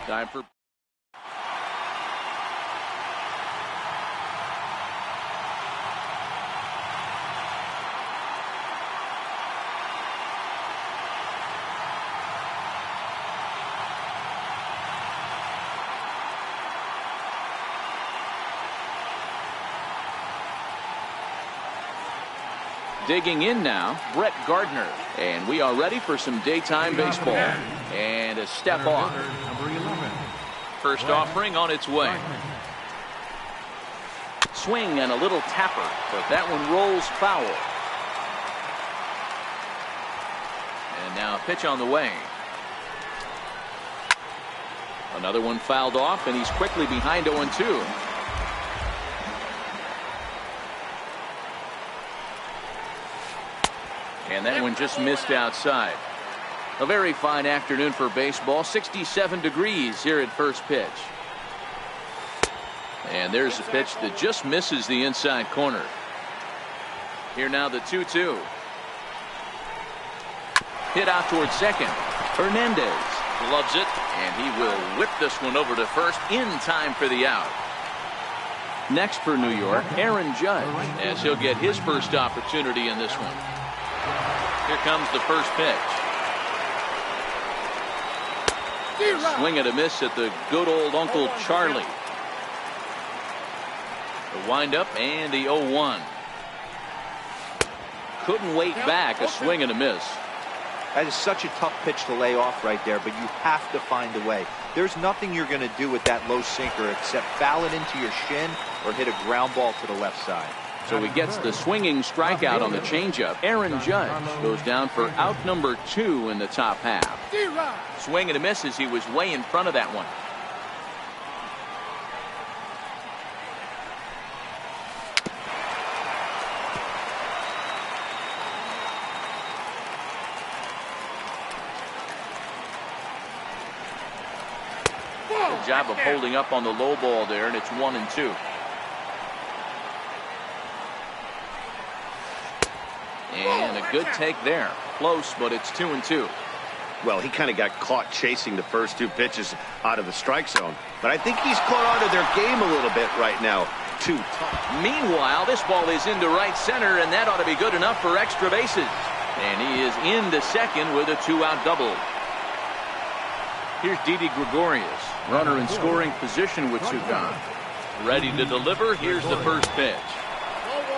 Time for digging in now, Brett Gardner. And we are ready for some daytime baseball. And a step off. First offering on its way. Swing and a little tapper, but that one rolls foul. pitch on the way. Another one fouled off, and he's quickly behind 0-2. And that one just missed outside. A very fine afternoon for baseball. 67 degrees here at first pitch. And there's a pitch that just misses the inside corner. Here now the 2-2. Hit out towards second. Hernandez loves it, and he will whip this one over to first in time for the out. Next for New York, Aaron Judge, as he'll get his first opportunity in this one. Here comes the first pitch. Swing and a miss at the good old Uncle Charlie. The windup and the 0-1. Couldn't wait back. A swing and a miss. That is such a tough pitch to lay off right there, but you have to find a way. There's nothing you're going to do with that low sinker except foul it into your shin or hit a ground ball to the left side. So he gets the swinging strikeout on the changeup. Aaron Judge goes down for out number 2 in the top half. Swing and a miss as he was way in front of that one. Good job of holding up on the low ball there, and it's 1-2. And a good take there. Close, but it's 2-2. Well, he kind of got caught chasing the first 2 pitches out of the strike zone. But I think he's caught on to their game a little bit right now. Too tough. Meanwhile, this ball is into right center, and that ought to be good enough for extra bases. And he is into second with a 2-out double. Here's Didi Gregorius, runner in scoring position with 2 gone. Ready to deliver. Here's the first pitch.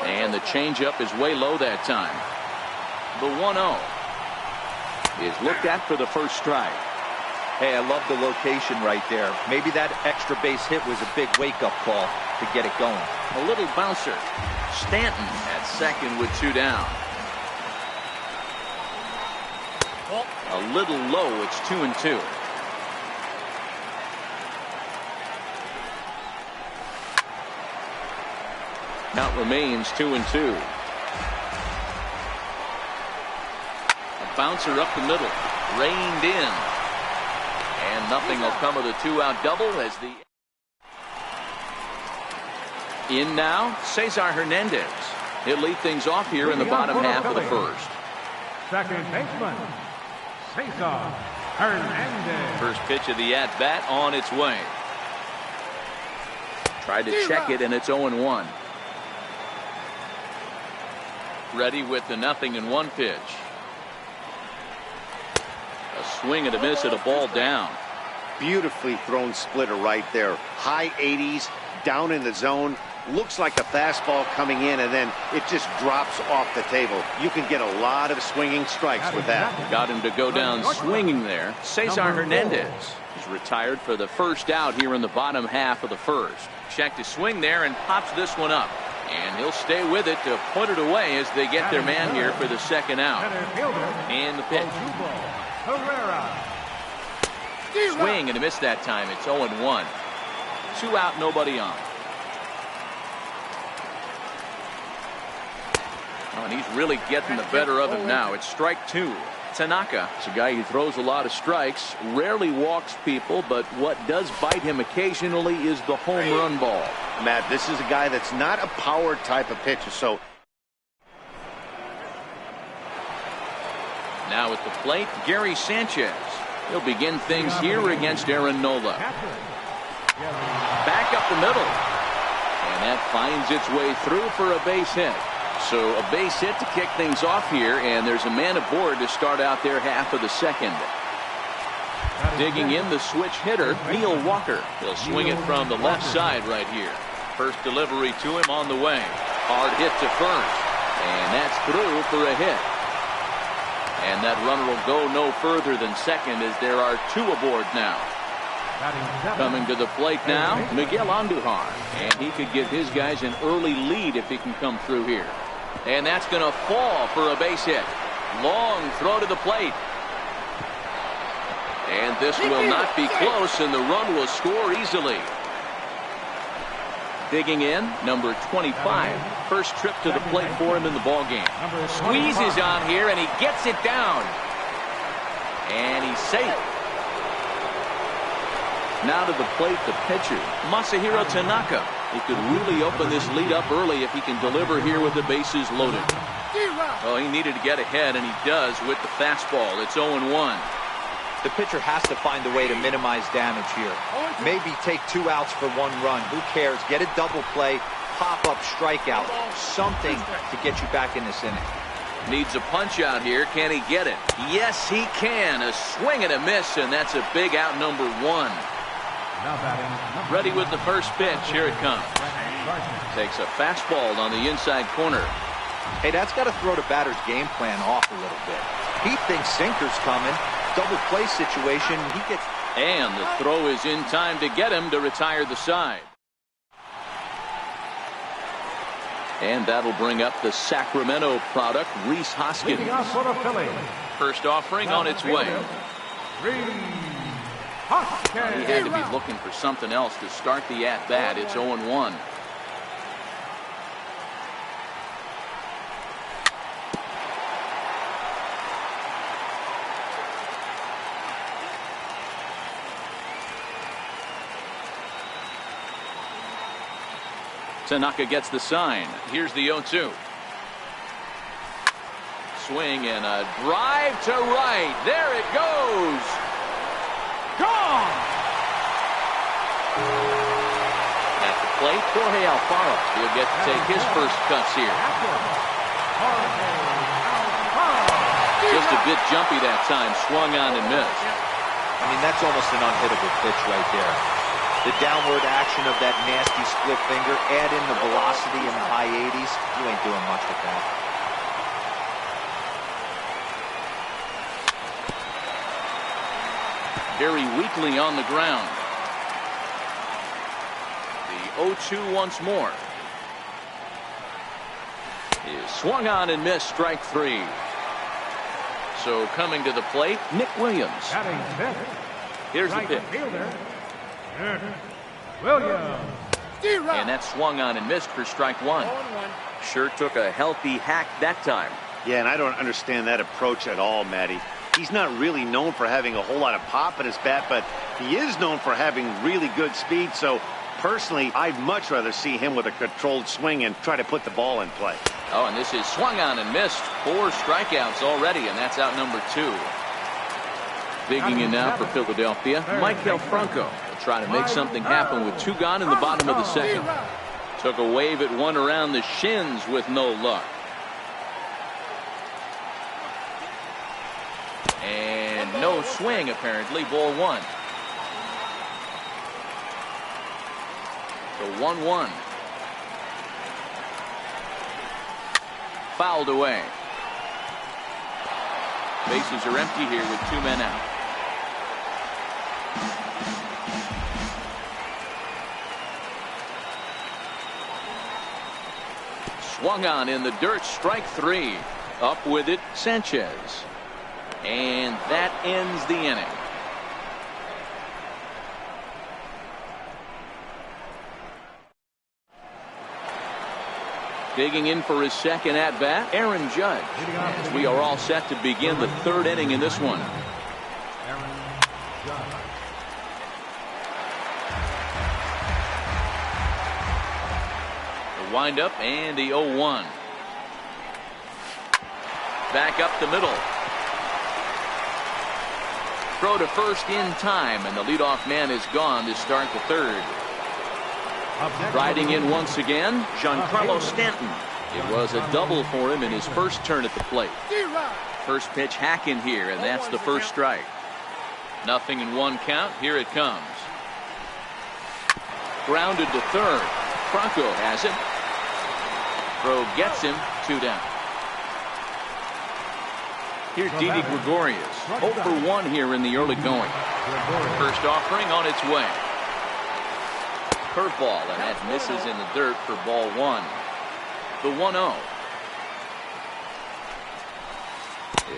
And the changeup is way low that time. The 1-0 is looked at for the first strike. Hey, I love the location right there. Maybe that extra base hit was a big wake-up call to get it going. A little bouncer. Stanton at second with 2 down. A little low. It's 2-2. Count remains 2-2. A bouncer up the middle, reined in, and nothing will come of the 2-out double as the in now Cesar Hernandez. He'll lead things off here in the bottom half of the first. Second baseman, Cesar Hernandez. First pitch of the at bat on its way. Tried to check it, and it's 0-1. Ready with the 0-1 pitch. A swing and a miss at a ball down. Beautifully thrown splitter right there. High 80s, down in the zone. Looks like a fastball coming in, and then it just drops off the table. You can get a lot of swinging strikes with that. Got him to go down swinging there. Cesar Hernandez is retired for the first out here in the bottom half of the first. Checked his swing there and pops this one up. And he'll stay with it to put it away as they get their man here for the second out. And the pitch. Swing and a miss that time. It's 0-1. 2 out, nobody on. Oh, and he's really getting the better of him now. It's strike 2. Tanaka is a guy who throws a lot of strikes, rarely walks people, but what does bite him occasionally is the home run ball. Matt, this is a guy that's not a power type of pitcher, so. Now at the plate, Gary Sanchez. He'll begin things here against Aaron Nola. Back up the middle. And that finds its way through for a base hit. So a base hit to kick things off here, and there's a man aboard to start out their half of the second. Digging in the switch hitter, Neil Walker. He'll swing it from the left side right here. First delivery to him on the way. Hard hit to first. And that's through for a hit. And that runner will go no further than second as there are 2 aboard now. Coming to the plate now, Miguel Andujar. And he could give his guys an early lead if he can come through here. And that's going to fall for a base hit. Long throw to the plate. And this will not be close, and the run will score easily. Digging in, number 25. First trip to the plate for him in the ballgame. Squeezes on here, and he gets it down. And he's safe. Now to the plate, the pitcher, Masahiro Tanaka. He could really open this lead up early if he can deliver here with the bases loaded. Well, he needed to get ahead, and he does with the fastball. It's 0-1. The pitcher has to find a way to minimize damage here. Maybe take 2 outs for 1 run. Who cares? Get a double play, pop-up strikeout, something to get you back in this inning. Needs a punch out here. Can he get it? Yes, he can. A swing and a miss, and that's a big out, number 1. Ready with the first pitch. Here it comes. Takes a fastball on the inside corner. Hey, that's got to throw the batter's game plan off a little bit. He thinks sinker's coming. Double play situation. He gets. And the throw is in time to get him to retire the side. And that'll bring up the Sacramento product, Rhys Hoskins. First offering on its way. He had to be looking for something else to start the at-bat. It's 0-1. Tanaka gets the sign. Here's the 0-2. Swing and a drive to right. There it goes. Gone. At the plate, Jorge Alfaro. He'll get to take his first cuts here. Just a bit jumpy that time. Swung on and missed. I mean, that's almost an unhittable pitch right there. The downward action of that nasty split finger, add in the velocity in the high 80s, you ain't doing much with that. Very weakly on the ground. The 0-2 once more. Is swung on and missed, strike 3. So coming to the plate, Nick Williams. Here's the pitch. And that swung on and missed for strike 1. Sure took a healthy hack that time. Yeah, and I don't understand that approach at all, Matty. He's not really known for having a whole lot of pop in his bat, but he is known for having really good speed. So personally, I'd much rather see him with a controlled swing and try to put the ball in play. Oh, and this is swung on and missed. 4 strikeouts already, and that's out number 2. Digging in now for Philadelphia, Maikel Franco will try to make something happen with 2 gone in the bottom of the second. Took a wave at one around the shins with no luck. And no swing, apparently. Ball 1. So 1-1. Fouled away. Bases are empty here with 2 men out. Swung on in the dirt, strike 3. Up with it, Sanchez. And that ends the inning. Digging in for his second at-bat, Aaron Judge. As we are all set to begin the 3rd inning in this one. The windup and the 0-1. Back up the middle. Throw to first in time, and the leadoff man is gone to start the 3rd. Riding in once again, Giancarlo Stanton. It was a double for him in his first turn at the plate. First pitch hack in here, and that's the first strike. Nothing in 1 count. Here it comes. Grounded to 3rd. Franco has it. Throw gets him. 2 down. Here's Didi Gregorius. 0 for 1 here in the early going. First offering on its way. Curveball, and that misses in the dirt for ball 1. The 1-0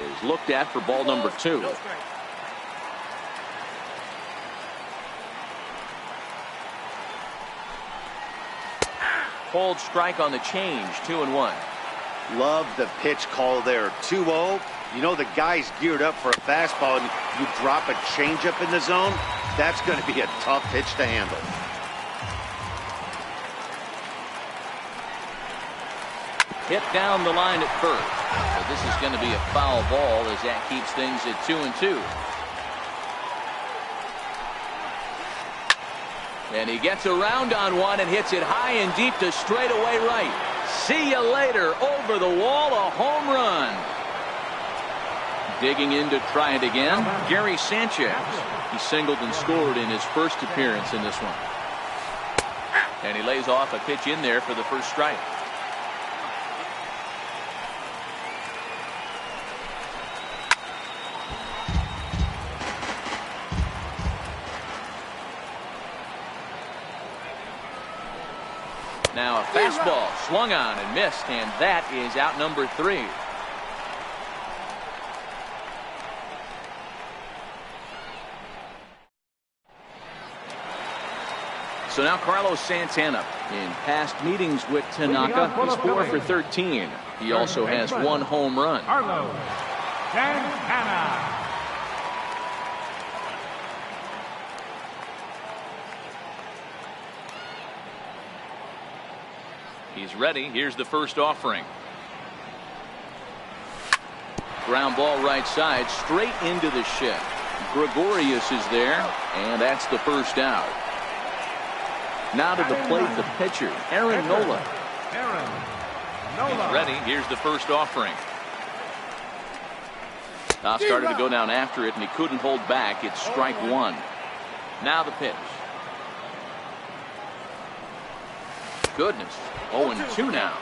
is looked at for ball number 2. Called strike on the change, 2-1. Love the pitch call there. 2-0. You know the guy's geared up for a fastball, and you drop a changeup in the zone. That's going to be a tough pitch to handle. Hit down the line at first. So this is going to be a foul ball as that keeps things at 2-2. And he gets around on one and hits it high and deep to straightaway right. See you later. Over the wall, a home run. Digging in to try it again, Gary Sanchez. He singled and scored in his first appearance in this one. And he lays off a pitch in there for the first strike. Now a fastball swung on and missed, and that is out number 3. So now Carlos Santana. In past meetings with Tanaka, he's 4 for 13. He also has 1 home run. Carlos Santana. He's ready. Here's the first offering. Ground ball right side, straight into the shed. Gregorius is there, and that's the first out. Now to the plate, the pitcher, Aaron Nola. He's ready. Here's the first offering. Now started to go down after it, and he couldn't hold back. It's strike 1. Now the pitch. Goodness. 0-2 now.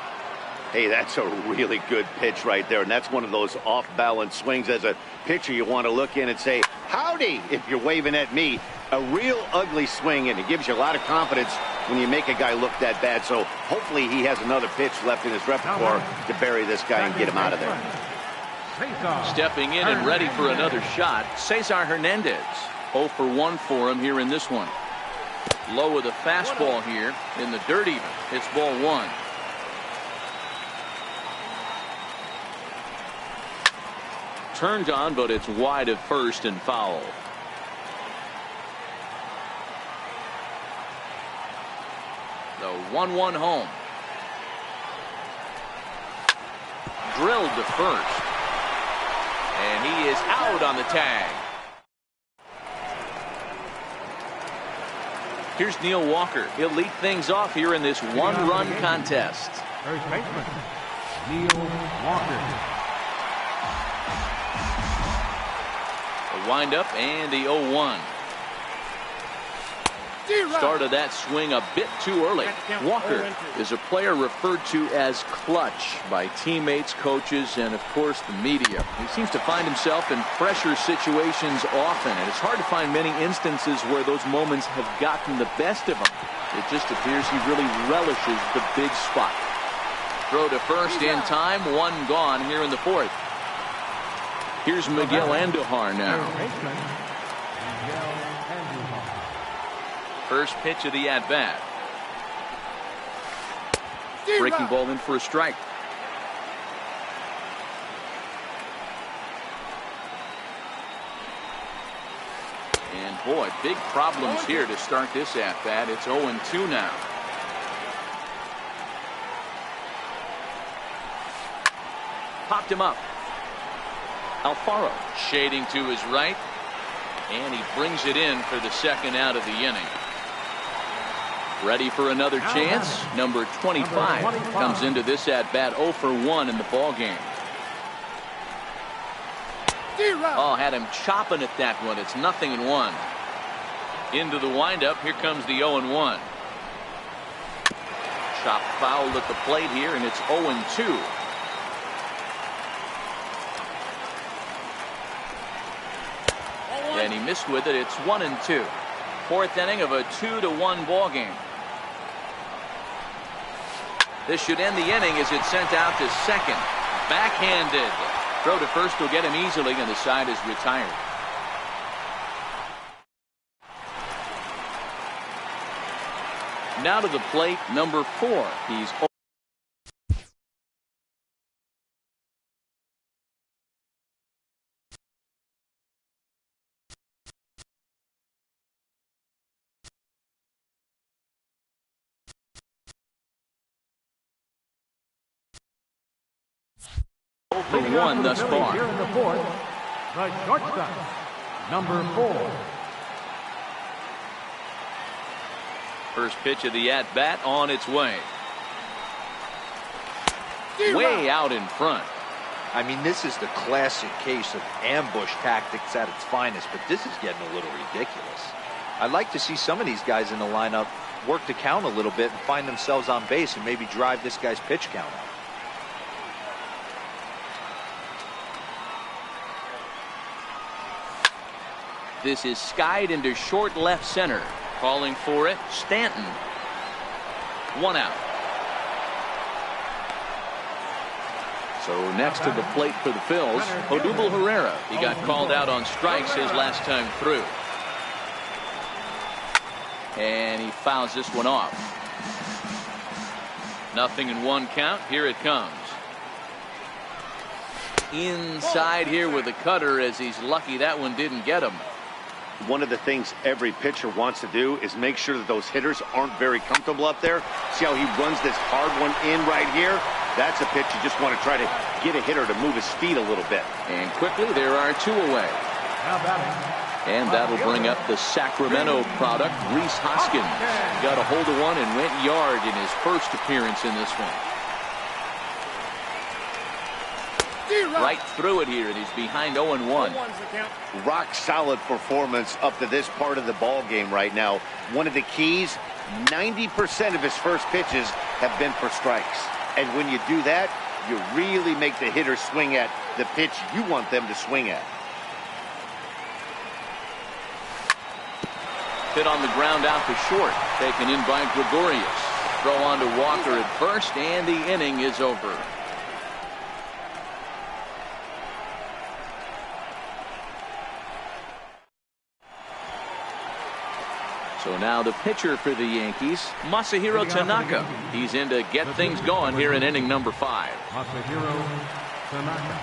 Hey, that's a really good pitch right there, and that's one of those off-balance swings. As a pitcher, you want to look in and say, howdy, if you're waving at me. A real ugly swing, and it gives you a lot of confidence when you make a guy look that bad. So hopefully he has another pitch left in his repertoire to bury this guy and get him out of there. Stepping in and ready for another shot, Cesar Hernandez. 0 for 1 for him here in this one. Low with a fastball here in the dirt even. It's ball 1. Turned on, but it's wide of first and foul. The 1-1 home. Drilled to first. And he is out on the tag. Here's Neil Walker. He'll lead things off here in this 1-run contest. First baseman, Neil Walker. A windup and the 0-1. Started that swing a bit too early. Walker is a player referred to as clutch by teammates, coaches, and of course the media. He seems to find himself in pressure situations often, and it's hard to find many instances where those moments have gotten the best of him. It just appears he really relishes the big spot. Throw to first in time, 1 gone here in the 4th. Here's Miguel Andujar now. First pitch of the at-bat. Breaking ball in for a strike. And boy, big problems here to start this at-bat. It's 0-2 now. Popped him up. Alfaro shading to his right. And he brings it in for the second out of the inning. Ready for another chance. Number 25 comes into this at-bat 0 for 1 in the ball game. Oh, had him chopping at that one. It's 0-1. Into the windup. Here comes the 0-1. Chop fouled at the plate here, and it's 0-2. And he missed with it. It's 1-2. 4th inning of a 2-1 ball game. This should end the inning as it's sent out to second. Backhanded. Throw to first will get him easily, and the side is retired. Now to the plate, number 4. He's 0 for 1 thus far. Here in the 4th, the shortstop, number 4. First pitch of the at-bat on its way. Way out in front. I mean, this is the classic case of ambush tactics at its finest, but this is getting a little ridiculous. I'd like to see some of these guys in the lineup work the count a little bit and find themselves on base and maybe drive this guy's pitch count up. This is skied into short left center. Calling for it, Stanton. 1 out. So next to the plate for the Phils, Odubel Herrera. He got called out on strikes his last time through. And he fouls this one off. 0-1 count. Here it comes. Inside here with a cutter, as he's lucky that one didn't get him. One of the things every pitcher wants to do is make sure that those hitters aren't very comfortable up there. See how he runs this hard one in right here? That's a pitch you just want to try to get a hitter to move his feet a little bit. And quickly there are 2 away. And that'll bring up the Sacramento product, Rhys Hoskins. Got a hold of one and went yard in his first appearance in this one. Right through it here, and he's behind 0-1. Rock solid performance up to this part of the ball game right now. One of the keys, 90% of his first pitches have been for strikes. And when you do that, you really make the hitter swing at the pitch you want them to swing at. Hit on the ground out to short, taken in by Gregorius. Throw on to Walker at first, and the inning is over. So now the pitcher for the Yankees, Masahiro Tanaka. He's in to get things going here in inning number 5. Masahiro Tanaka.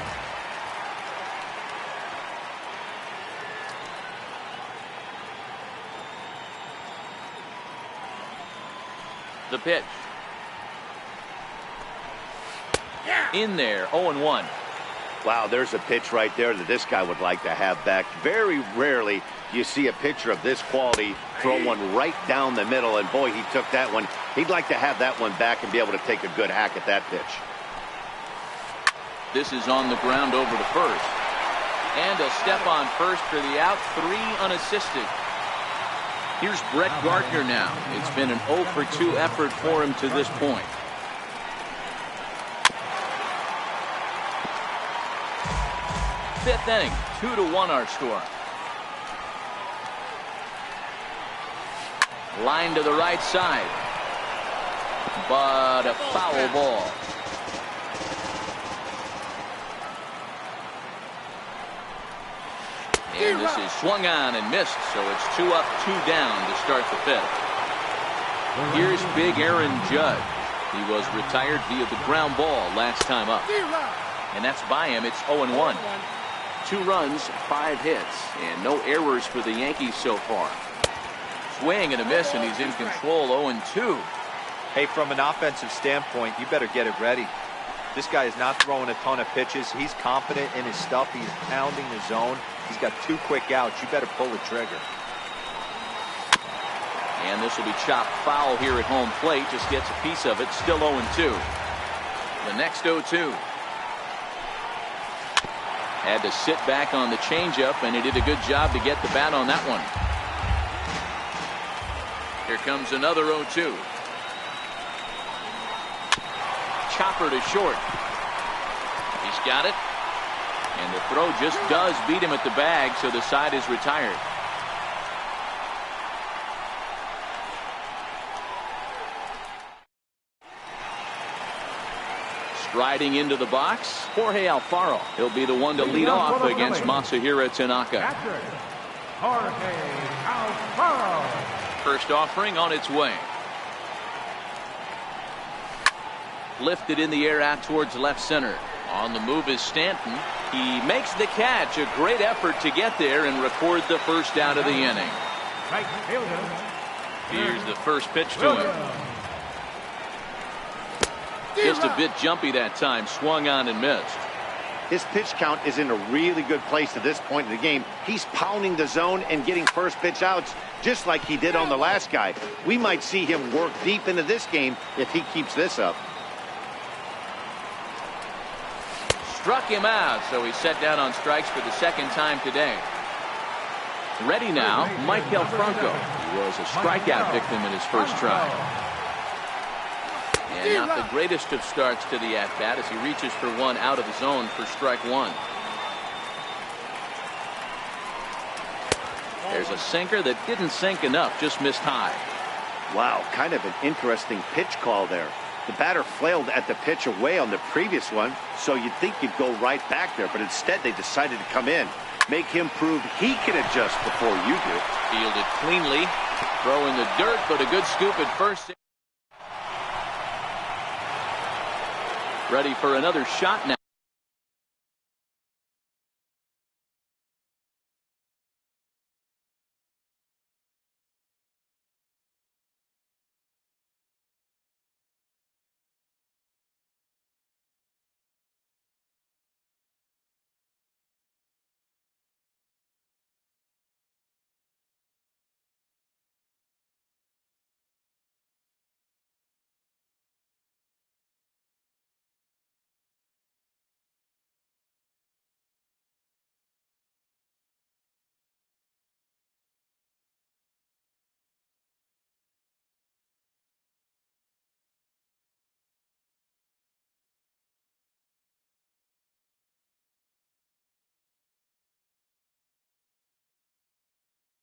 The pitch. In there, 0-1. Wow, there's a pitch right there that this guy would like to have back. Very rarely you see a pitcher of this quality throw one right down the middle, and boy, he took that one. He'd like to have that one back and be able to take a good hack at that pitch. This is on the ground over to first. And a step on first for the out, 3 unassisted. Here's Brett Gardner now. It's been an 0 for 2 effort for him to this point. Fifth inning, 2-1 our score. Line to the right side, but a foul ball. And this is swung on and missed, so it's 2 up, 2 down to start the 5th. Here's big Aaron Judge. He was retired via the ground ball last time up. And that's by him. It's 0-1. 2 runs, 5 hits, and no errors for the Yankees so far. Swing and a miss, and he's in control, 0-2. Hey, from an offensive standpoint, you better get it ready. This guy is not throwing a ton of pitches. He's confident in his stuff. He's pounding the zone. He's got 2 quick outs. You better pull the trigger. And this will be chopped foul here at home plate. Just gets a piece of it. Still 0-2. The next 0-2. Had to sit back on the changeup, and he did a good job to get the bat on that one. Here comes another 0-2. Chopper to short. He's got it. And the throw just does beat him at the bag, so the side is retired. Striding into the box, Jorge Alfaro. He'll be the one to lead off against Masahiro Tanaka. Jorge Alfaro. First offering on its way. Lifted in the air out towards left center. On the move is Stanton. He makes the catch. A great effort to get there and record the first out of the inning. Here's the first pitch to him. Just a bit jumpy that time. Swung on and missed. His pitch count is in a really good place at this point in the game. He's pounding the zone and getting first pitch outs just like he did on the last guy. We might see him work deep into this game if he keeps this up. Struck him out, so he's set down on strikes for the second time today. Ready now, Michael Franco. He was a strikeout victim in his first try. And not the greatest of starts to the at-bat as he reaches for one out of the zone for strike one. There's a sinker that didn't sink enough, just missed high. Wow, kind of an interesting pitch call there. The batter flailed at the pitch away on the previous one, so you'd think you'd go right back there, but instead they decided to come in. Make him prove he can adjust before you do. Fielded cleanly. Throw in the dirt, but a good scoop at first. Ready for another shot now.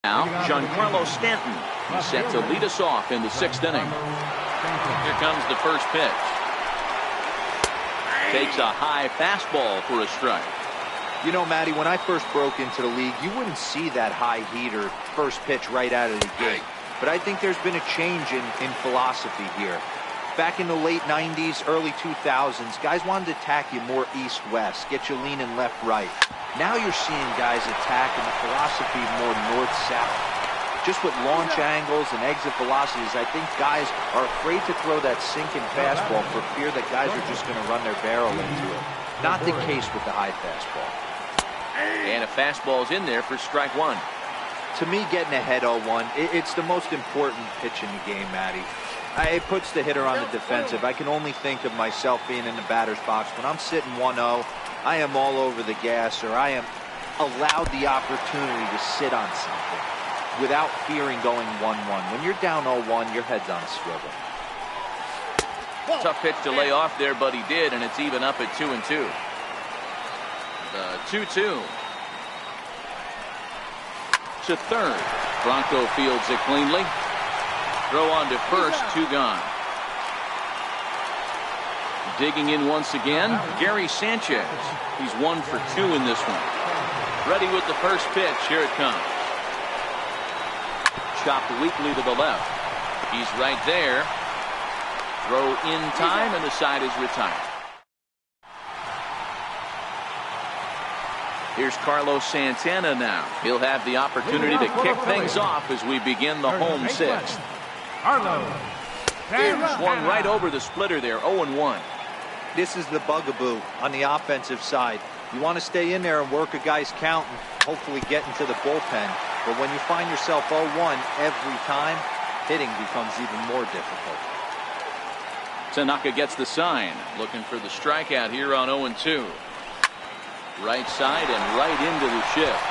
Now, Giancarlo Stanton. He's set to lead us off in the sixth inning. Here comes the first pitch. Takes a high fastball for a strike. You know, Matty, when I first broke into the league, you wouldn't see that high heater first pitch right out of the gate. But I think there's been a change in philosophy here. Back in the late 90s, early 2000s, guys wanted to attack you more east-west, get you leaning left-right. Now you're seeing guys attack in the philosophy more north-south. Just with launch angles and exit velocities, I think guys are afraid to throw that sinking fastball for fear that guys are just going to run their barrel into it. Not the case with the high fastball. And a fastball's in there for strike one. To me, getting ahead 0-1, it's the most important pitch in the game, Matty. It puts the hitter on the defensive. I can only think of myself being in the batter's box. When I'm sitting 1-0, I am all over the gas, or I am allowed the opportunity to sit on something without fearing going 1-1. When you're down 0-1, your head's on a swivel. Tough pitch to lay off there, but he did, and it's even up at 2-2. The 2-2. To third. Bronco fields it cleanly. Throw on to first, 2 gone. Digging in once again, Gary Sanchez. He's 1 for 2 in this one. Ready with the first pitch. Here it comes. Chopped weakly to the left. He's right there. Throw in time, and the side is retired. Here's Carlos Santana now. He'll have the opportunity to kick things off as we begin the home sixth. Swung right over the splitter there, 0-1. This is the bugaboo on the offensive side. You want to stay in there and work a guy's count and hopefully get into the bullpen. But when you find yourself 0-1 every time, hitting becomes even more difficult. Tanaka gets the sign, looking for the strikeout here on 0-2. Right side and right into the shift.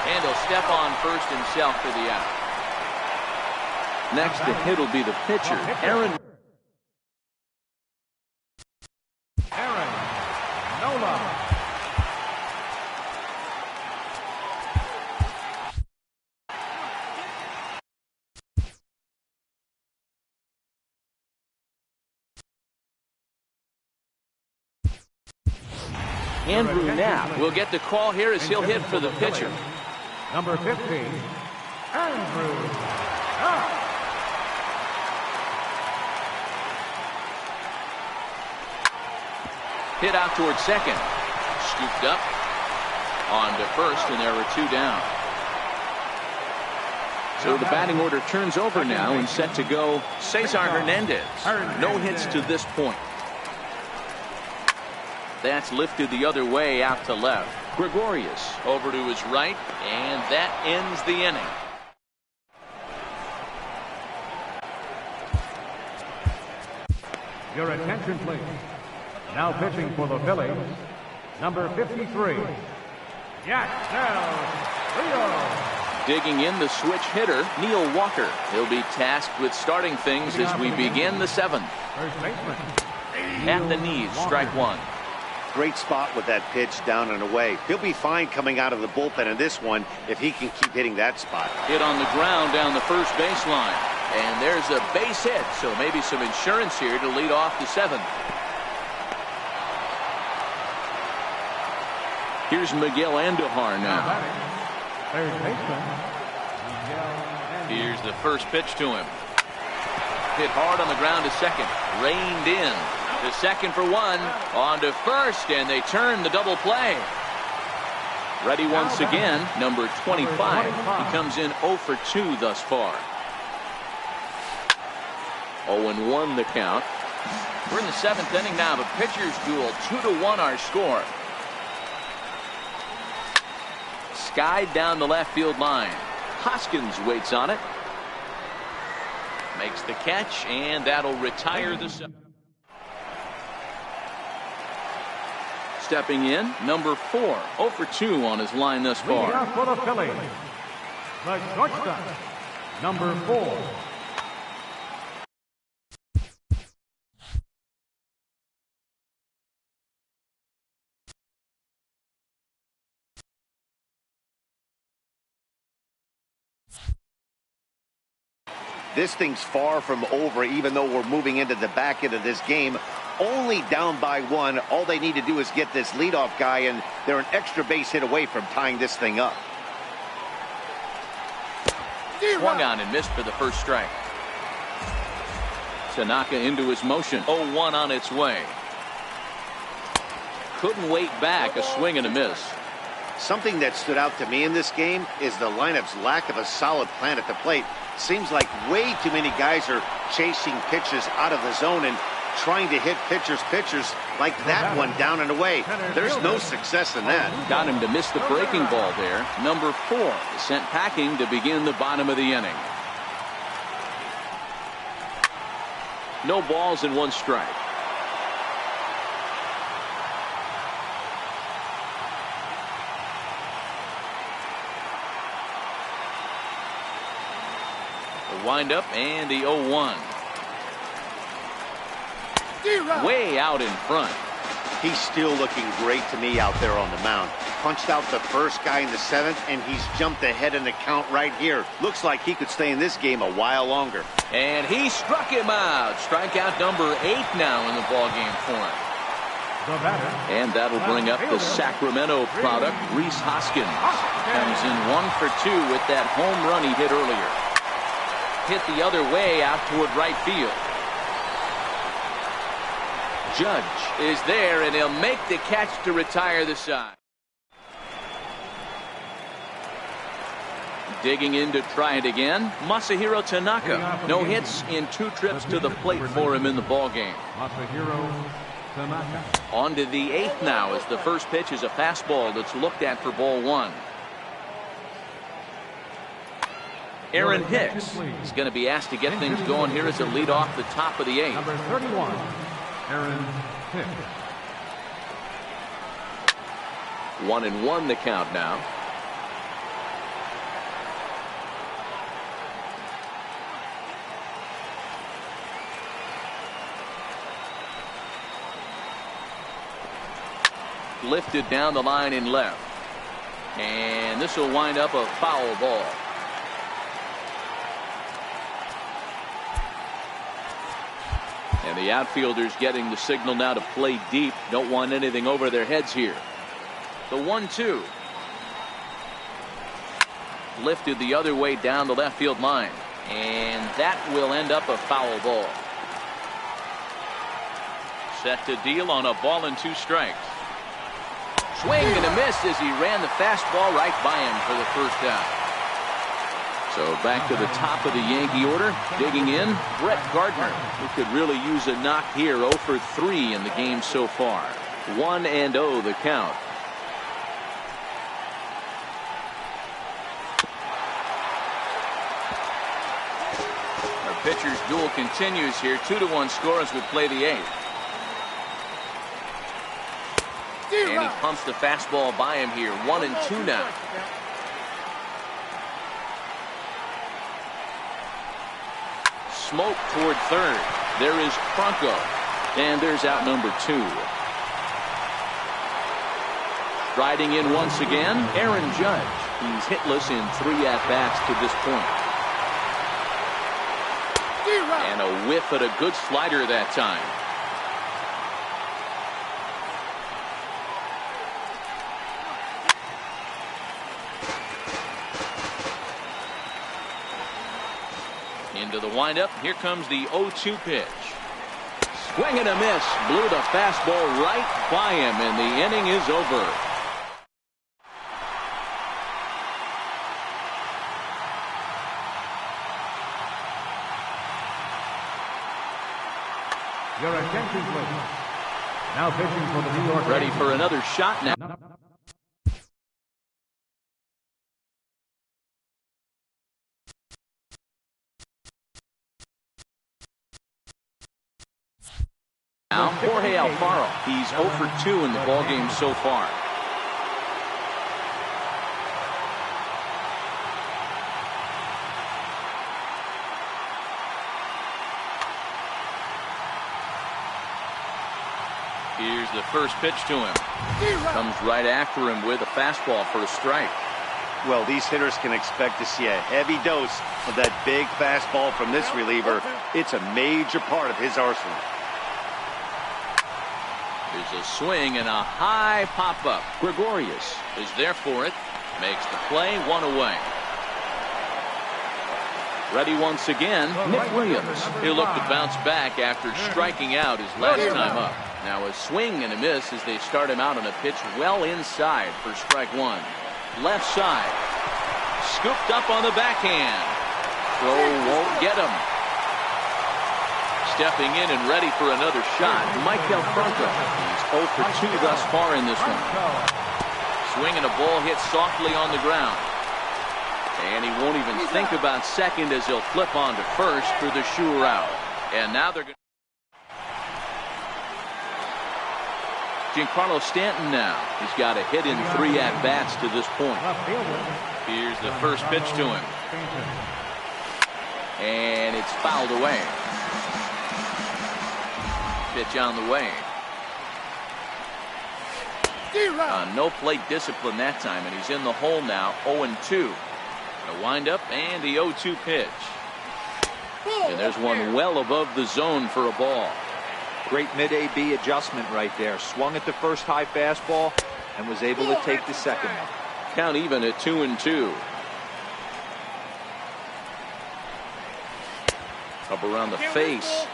And he'll step on first himself for the out. Next to hit will be the pitcher, Aaron Nola. Andrew Knapp will get the call here as he'll hit for the pitcher. Number 15, Andrew Knapp. Hit out towards second. Scooped up. On to first, and there were 2 down. So the batting order turns over now and set to go Cesar Hernandez. No hits to this point. That's lifted the other way out to left. Gregorius over to his right, and that ends the inning. Your attention, please. Now pitching for the Phillies, number 53, Yasel Rio. Digging in the switch hitter, Neil Walker. He'll be tasked with starting things as we begin the 7th. First baseman. At the knees, strike 1. Great spot with that pitch down and away. He'll be fine coming out of the bullpen in this one if he can keep hitting that spot. Hit on the ground down the first baseline. And there's a base hit, so maybe some insurance here to lead off the 7th. Here's Miguel Andujar now. Third baseman. Here's the first pitch to him. Hit hard on the ground to second. Reined in. To second for 1. On to first, and they turn the double play. Ready once again, number 25. He comes in 0 for 2 thus far. 0-1 the count. We're in the 7th inning now. The pitcher's duel, 2-1 our score. Skied down the left field line. Hoskins waits on it. Makes the catch, and that'll retire the 7th. Stepping in, number 4, 0 for 2 on his line thus far. Lead off for the Phillies, the shortstop, number 4. This thing's far from over, even though we're moving into the back end of this game. Only down by 1. All they need to do is get this leadoff guy, and they're an extra base hit away from tying this thing up. Swung on and missed for the first strike. Tanaka into his motion. 0-1 on its way. Couldn't wait back. A swing and a miss. Something that stood out to me in this game is the lineup's lack of a solid plan at the plate. Seems like way too many guys are chasing pitches out of the zone and trying to hit pitchers like that one down and away. There's no success in that. Got him to miss the breaking ball there. Number 4 is sent packing to begin the bottom of the inning. No balls and 1 strike. The windup and the 0-1. Way out in front. He's still looking great to me out there on the mound. Punched out the first guy in the 7th, and he's jumped ahead in the count right here. Looks like he could stay in this game a while longer. And he struck him out. Strikeout number 8 now in the ballgame for him. And that'll bring up the Sacramento product, Rhys Hoskins. Comes in 1 for 2 with that home run he hit earlier. Hit the other way out toward right field. Judge is there, and he'll make the catch to retire the side. Digging in to try it again, Masahiro Tanaka. No hits in 2 trips to the plate for him in the ballgame. Masahiro Tanaka. On to the 8th now, as the first pitch is a fastball that's looked at for ball 1. Aaron Hicks is going to be asked to get things going here as a lead off the top of the 8th. Number 31, Aaron Hicks. 1-1 the count now. Lifted down the line in left. And this will wind up a foul ball. And the outfielders getting the signal now to play deep. Don't want anything over their heads here. The 1-2. Lifted the other way down the left field line. And that will end up a foul ball. Set to deal on a ball and 2 strikes. Swing and a miss as he ran the fastball right by him for the first out. So back to the top of the Yankee order. Digging in, Brett Gardner, who could really use a knock here. 0 for 3 in the game so far. 1-0 the count. Our pitcher's duel continues here. 2-1 score as we play the 8th. And he pumps the fastball by him here. 1-2 now. Smoke toward third. There is Franco. And there's out number 2. Riding in once again, Aaron Judge. He's hitless in 3 at-bats to this point. And a whiff at a good slider that time. Into the windup. Here comes the 0-2 pitch. Swing and a miss. Blew the fastball right by him, and the inning is over. Your attention, please. Now pitching for the New York. Ready for another shot now. Now Jorge Alfaro. He's 0 for 2 in the ballgame so far. Here's the first pitch to him. Comes right after him with a fastball for a strike. Well, these hitters can expect to see a heavy dose of that big fastball from this reliever. It's a major part of his arsenal. There's a swing and a high pop-up. Gregorius is there for it. Makes the play. 1 away. Ready once again, Nick Williams. He'll look to bounce back after striking out his last time up. Now a swing and a miss as they start him out on a pitch well inside for strike 1. Left side. Scooped up on the backhand. Throw won't get him. Stepping in and ready for another shot, Michael Franco. He's 0 for 2 thus far in this one. Swing and a ball hit softly on the ground. And he won't even think about second as he'll flip on to first for the sure out. And now they're going to... Giancarlo Stanton now. He's got a hit in 3 at-bats to this point. Here's the first pitch to him. And it's fouled away. Pitch on the way. No plate discipline that time, and he's in the hole now. 0-2. A windup and the 0-2 pitch. And there's one well above the zone for a ball. Great mid-AB adjustment right there. Swung at the first high fastball and was able to take the second one. Count even at 2-2. Up around the face.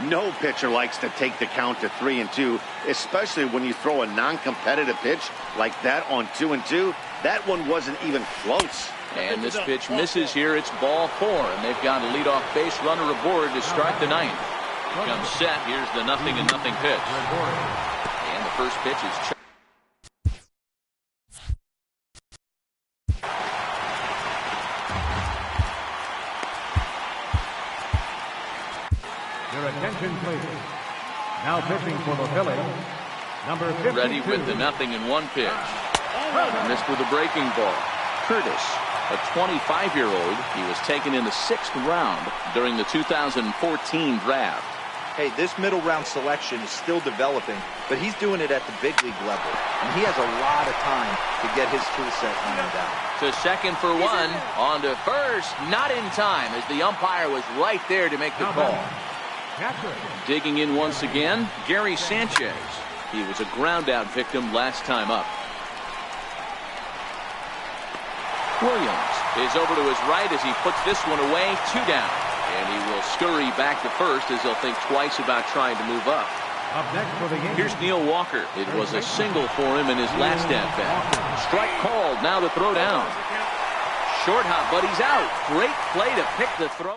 No pitcher likes to take the count to 3-2, especially when you throw a non-competitive pitch like that on 2-2. That one wasn't even close. And this pitch misses here. It's ball 4, and they've got a leadoff base runner aboard to start the 9th. Comes set. Here's the 0-0 pitch. And the first pitch is Your attention, please. Now pitching for the Phillies, number 52. Ready with the 0-1 pitch. Missed with a breaking ball. Curtis, a 25-year-old. He was taken in the 6th round during the 2014 draft. Hey, this middle round selection is still developing, but he's doing it at the big league level, and he has a lot of time to get his tool set ironed out. To second for 1, on to first, not in time as the umpire was right there to make the call. Digging in once again, Gary Sanchez. He was a ground-out victim last time up. Williams is over to his right as he puts this one away. 2 down. And he will scurry back to first as he'll think twice about trying to move up. Up next for the game. Here's Neil Walker. It was a single for him in his last at-bat. Strike called. Now the throw down. Short hop, but he's out. Great play to pick the throw.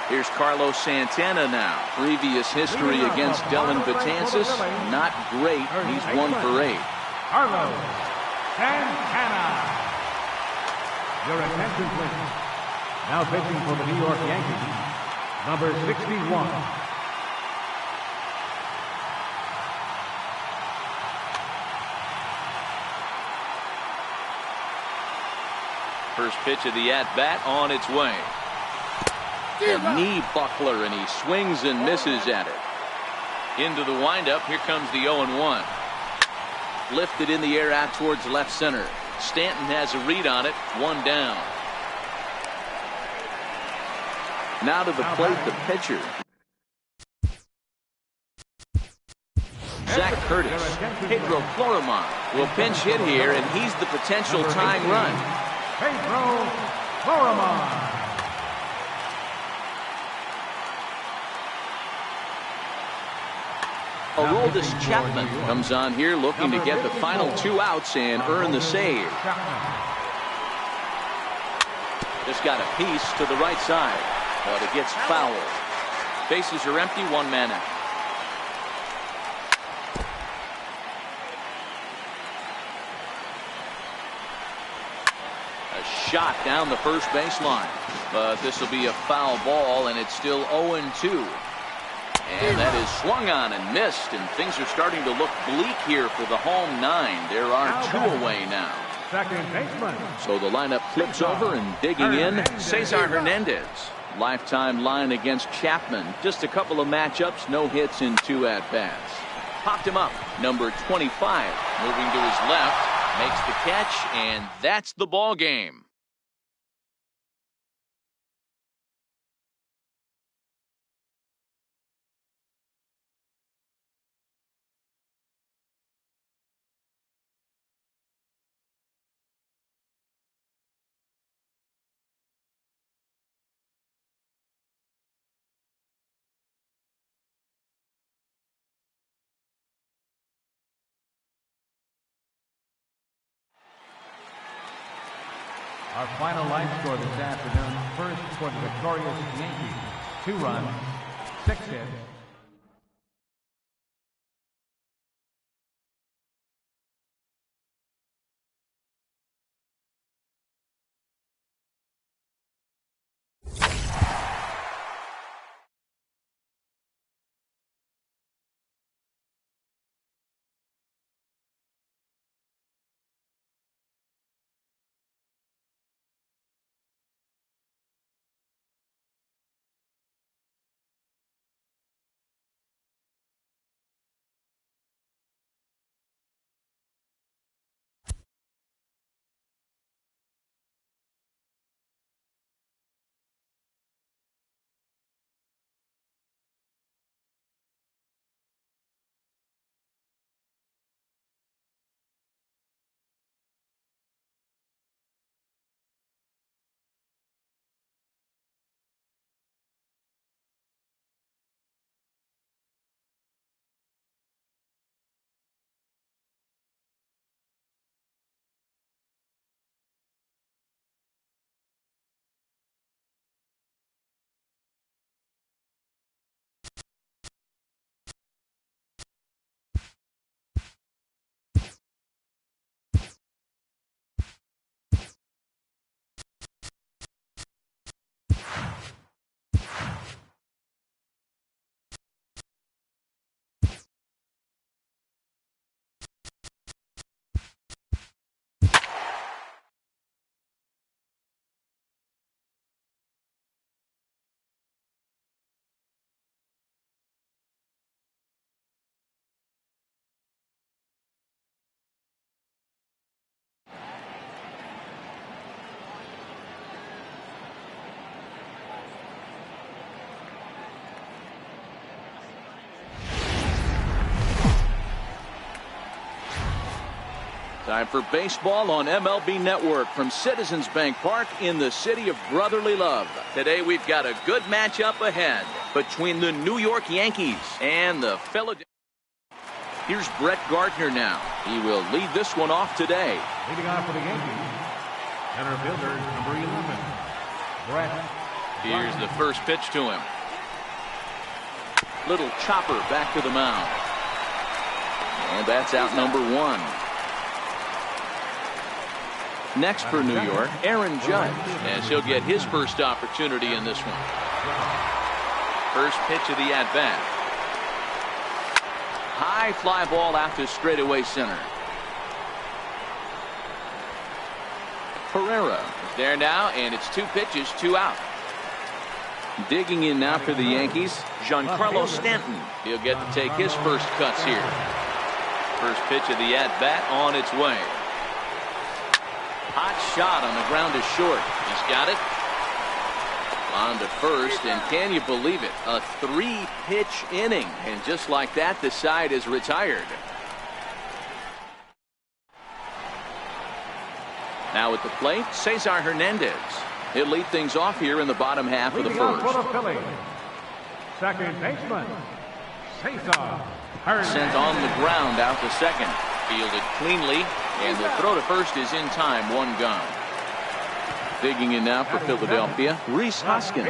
Here's Carlos Santana now. Previous history against Dellin Betances, not great. He's 1 for 8. Carlos Santana. Your attention, please. Now pitching for the New York Yankees, number 61. First pitch of the at-bat on its way. A knee buckler, and he swings and misses at it. Into the windup. Here comes the 0-1. Lifted in the air out towards left center. Stanton has a read on it. 1 down. Now to the plate, the pitcher. Zach Curtis. Pedro Florimon will pinch hit here, and he's the potential tying run. Pedro Florimon. Aroldis Chapman comes on here looking to get the final 2 outs and earn the save. Just got a piece to the right side, but it gets foul. Bases are empty, 1 man out. A shot down the first baseline, but this will be a foul ball, and it's still 0-2. And that is swung on and missed, and things are starting to look bleak here for the home 9. There are 2 away now. Second baseman. So the lineup flips over, and digging in, Cesar Hernandez. Lifetime line against Chapman. Just a couple of matchups, no hits in 2 at-bats. Popped him up, number 25. Moving to his left, makes the catch, and that's the ball game. Our final line score this afternoon. First for the victorious Yankees, 2 runs, 6 hits, Time for baseball on MLB Network from Citizens Bank Park in the city of brotherly love. Today we've got a good matchup ahead between the New York Yankees and the Philadelphia. Here's Brett Gardner now. He will lead this one off today. Leading off for the Yankees, center fielder number 11, Brett. Here's the first pitch to him. Little chopper back to the mound. And that's out number 1. Next for New York, Aaron Judge, as he'll get his first opportunity in this one. First pitch of the at-bat. High fly ball out to straightaway center. Herrera is there now, and it's 2 pitches, 2 out. Digging in now for the Yankees, Giancarlo Stanton. He'll get to take his first cuts here. First pitch of the at-bat on its way. Hot shot on the ground to short. He's got it. On to first, and can you believe it? A 3-pitch inning, and just like that, the side is retired. Now at the plate, Cesar Hernandez. He'll lead things off here in the bottom half of the first. For the Phillies, second baseman, Cesar Hernandez. Sent on the ground out to second. Fielded cleanly, and the throw to first is in time. 1 gone. Digging in now for Philadelphia, Rhys Hoskins.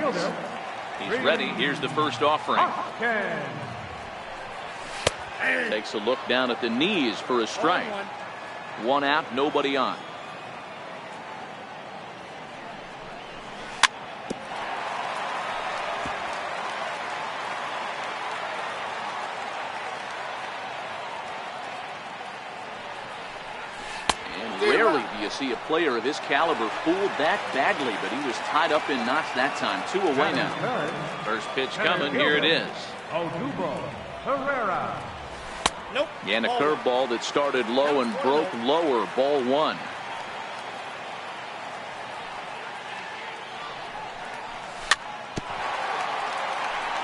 He's ready. Here's the first offering. Takes a look down at the knees for a strike. 1 out, nobody on. Rarely do you see a player of his caliber fooled that badly, but he was tied up in knots that time. 2 away now. First pitch coming. Here it is. Herrera. Nope. And a curveball that started low and broke lower. Ball 1.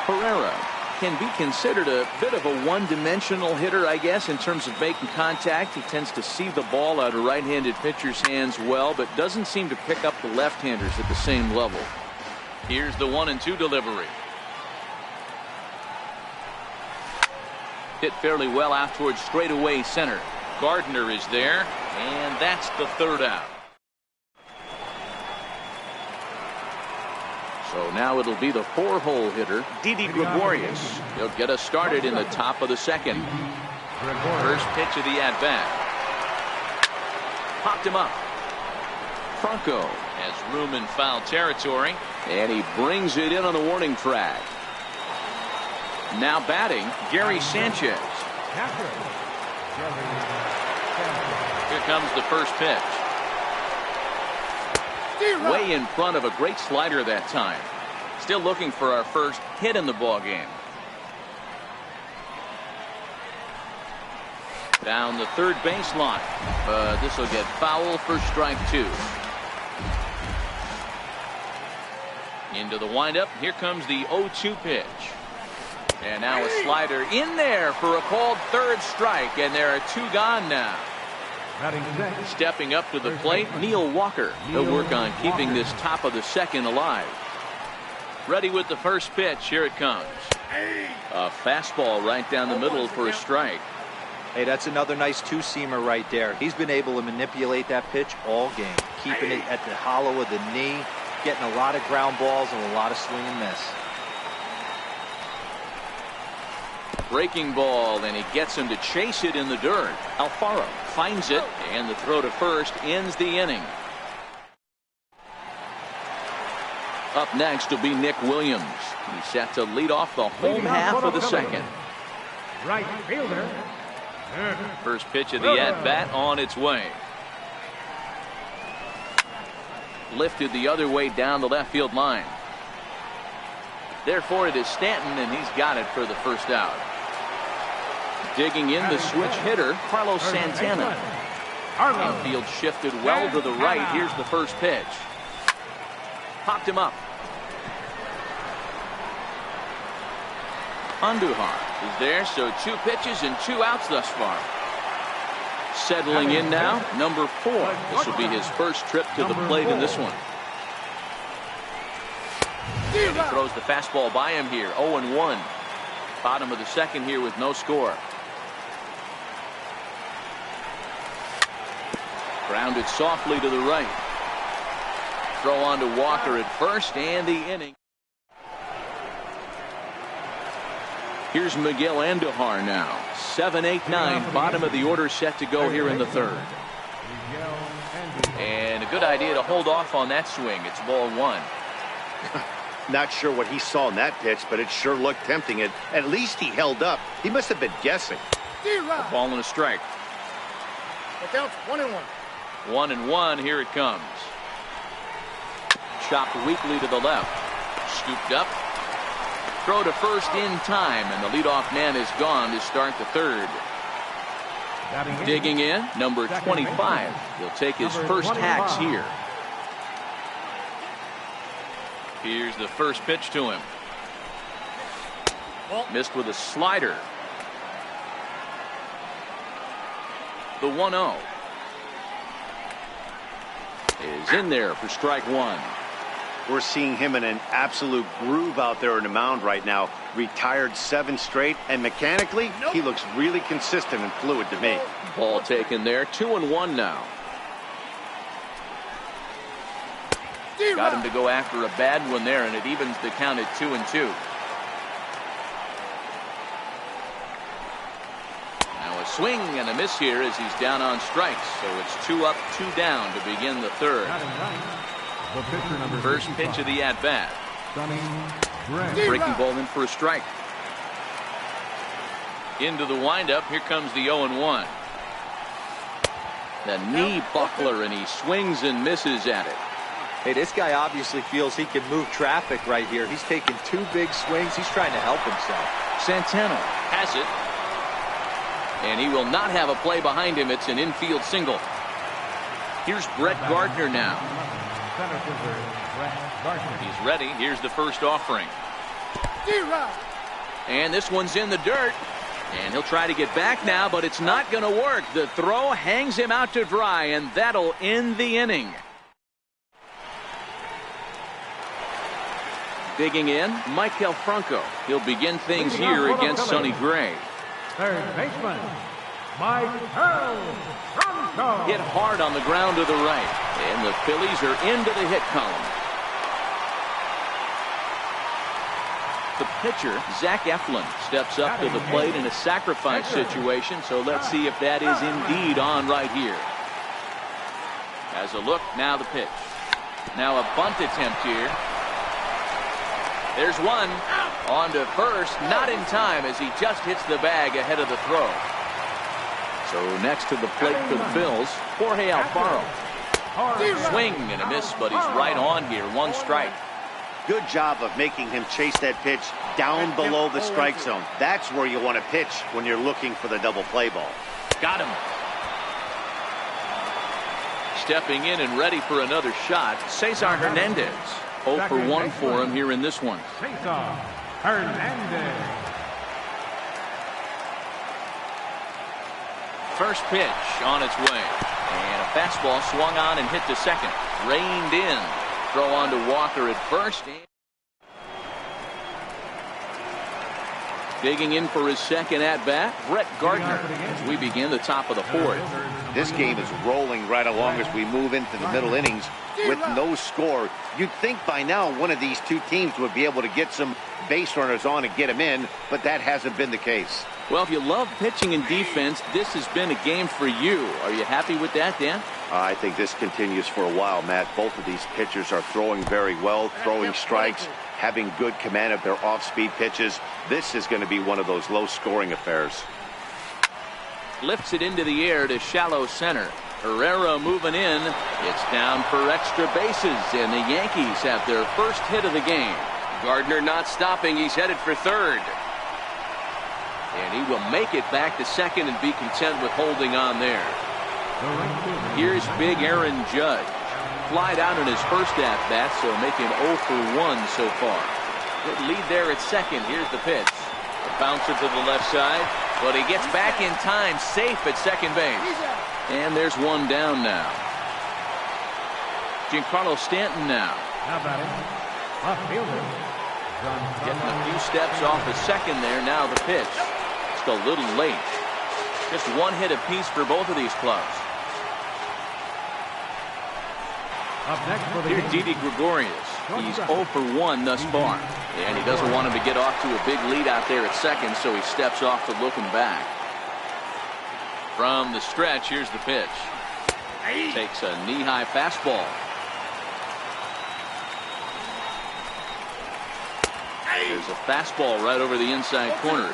Herrera can be considered a bit of a one-dimensional hitter, I guess, in terms of making contact. He tends to see the ball out of right-handed pitchers' hands well, but doesn't seem to pick up the left-handers at the same level. Here's the 1-2 delivery. Hit fairly well out towards straightaway center. Gardner is there, and that's the 3rd out. So now it'll be the 4-hole hitter, Didi Gregorius. He'll get us started in the top of the 2nd. First pitch of the at-bat. Popped him up. Franco has room in foul territory, and he brings it in on the warning track. Now batting, Gary Sanchez. Here comes the first pitch. Way in front of a great slider that time. Still looking for our first hit in the ball game. Down the 3rd baseline. This will get foul for strike 2. Into the windup. Here comes the 0-2 pitch. And now a slider in there for a called 3rd strike, and there are 2 gone now. Stepping up to the plate, Neil Walker. He'll work on keeping this top of the 2nd alive. Ready with the first pitch. Here it comes. A fastball right down the middle for a strike. Hey, that's another nice 2-seamer right there. He's been able to manipulate that pitch all game, keeping it at the hollow of the knee, getting a lot of ground balls and a lot of swing and miss. Breaking ball, and he gets him to chase it in the dirt. Alfaro finds it, and the throw to first ends the inning. Up next will be Nick Williams. He's set to lead off the home half of the 2nd. Right fielder. First pitch of the at-bat on its way. Lifted the other way down the left field line. Therefore, it is Stanton, and he's got it for the first out. Digging in the switch hitter, Carlos Santana. Infield shifted well to the right. Here's the first pitch. Popped him up. Andujar is there, so 2 pitches and 2 outs thus far. Settling in now, number 4. This will be his first trip to the plate in this one. And he throws the fastball by him here, 0-1. Bottom of the second here with no score. Grounded softly to the right. Throw on to Walker at first, and the inning. Here's Miguel Andujar now. 7-8-9, bottom of the order set to go here in the third. And a good idea to hold off on that swing. It's ball 1. Not sure what he saw in that pitch, but it sure looked tempting. At least he held up. He must have been guessing. A ball and a strike. The count's 1-1. 1-1, here it comes. Chopped weakly to the left. Scooped up. Throw to first in time, and the leadoff man is gone to start the third. Digging in, number 25. He'll take his first hacks here. Here's the first pitch to him. Missed with a slider. The 1-0 is in there for strike 1. We're seeing him in an absolute groove out there on the mound right now. Retired 7 straight, and mechanically, he looks really consistent and fluid to me. Ball taken there, 2-1 now. Got him to go after a bad one there, and it evens the count at 2-2. Now a swing and a miss here as he's down on strikes. So it's 2 up, 2 down to begin the third. First pitch of the at-bat. Breaking ball in for a strike. Into the windup. Here comes the 0-1. The knee buckler, and he swings and misses at it. Hey, this guy obviously feels he can move traffic right here. He's taking 2 big swings. He's trying to help himself. Santana has it. And he will not have a play behind him. It's an infield single. Here's Brett Gardner now. He's ready. Here's the first offering. And this one's in the dirt. And he'll try to get back now, but it's not going to work. The throw hangs him out to dry, and that'll end the inning. Digging in, Michael Franco. He'll begin things here against Sonny Gray. Third baseman, Michael Franco. Hit hard on the ground to the right. And the Phillies are into the hit column. The pitcher, Zach Eflin, steps up to the plate in a sacrifice situation. So let's see if that is indeed on right here. As a look, now the pitch. Now a bunt attempt here. There's one. On to first, not in time as he just hits the bag ahead of the throw. So next to the plate for the Phils, Jorge Alfaro. Swing and a miss, but he's right on here. 1 strike. Good job of making him chase that pitch down below the strike zone. That's where you want to pitch when you're looking for the double play ball. Got him. Stepping in and ready for another shot, Cesar Hernandez. 0 for 1 for him here in this one. Cesar Hernandez. First pitch on its way. And a fastball swung on and hit to second. Reined in. Throw on to Walker at first. Digging in for his second at-bat, Brett Gardner, as we begin the top of the 4th. This game is rolling right along as we move into the middle innings with no score. You'd think by now one of these 2 teams would be able to get some base runners on and get them in, but that hasn't been the case. Well, if you love pitching and defense, this has been a game for you. Are you happy with that, Dan? I think this continues for a while, Matt. Both of these pitchers are throwing very well, throwing strikes, having good command of their off-speed pitches. This is going to be one of those low-scoring affairs. Lifts it into the air to shallow center. Herrera moving in. It's down for extra bases, and the Yankees have their first hit of the game. Gardner not stopping. He's headed for third. And he will make it back to second and be content with holding on there. Here's big Aaron Judge. Flied out in his first at-bat, so making 0 for 1 so far. Good lead there at second. Here's the pitch. A bouncer to the left side. But he gets back in time, safe at second base. And there's one down now. Giancarlo Stanton now. Now batting, left fielder, Getting a few steps off the second there. Now the pitch. Just a little late. Just one hit apiece for both of these clubs. Up next for the Here's Didi Gregorius. He's 0 for 1 thus far. And he doesn't want him to get off to a big lead out there at second, so he steps off to looking back. From the stretch, here's the pitch. Takes a knee-high fastball. There's a fastball right over the inside corner.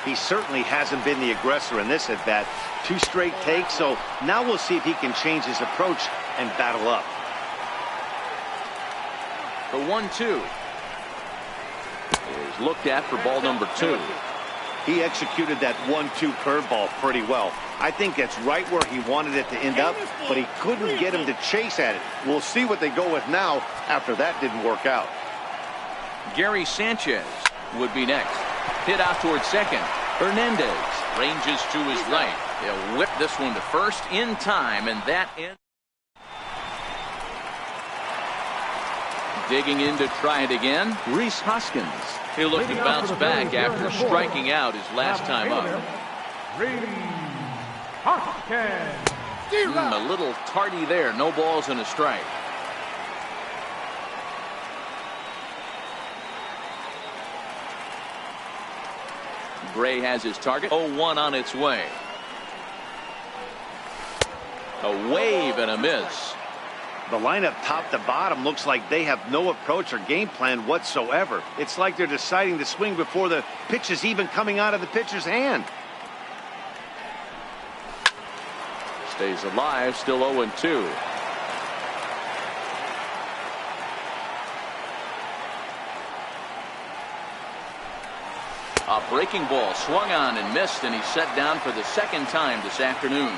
He certainly hasn't been the aggressor in this at-bat. 2 straight takes, so now we'll see if he can change his approach and battle up. The 1-2 is looked at for ball number 2. He executed that 1-2 curveball pretty well. I think that's right where he wanted it to end up, but he couldn't get him to chase at it. We'll see what they go with now after that didn't work out. Gary Sanchez would be next. Hit out towards second. Hernandez ranges to his right. He'll whip this one to first in time, and that ends. Digging in to try it again, Rhys Hoskins. He'll look to bounce back after striking out his last time up. A little tardy there. No balls and a strike. Gray has his target. 0-1 on its way. A wave and a miss. The lineup top to bottom looks like they have no approach or game plan whatsoever. It's like they're deciding to swing before the pitch is even coming out of the pitcher's hand. Stays alive, still 0-2. A breaking ball swung on and missed, and he's set down for the second time this afternoon.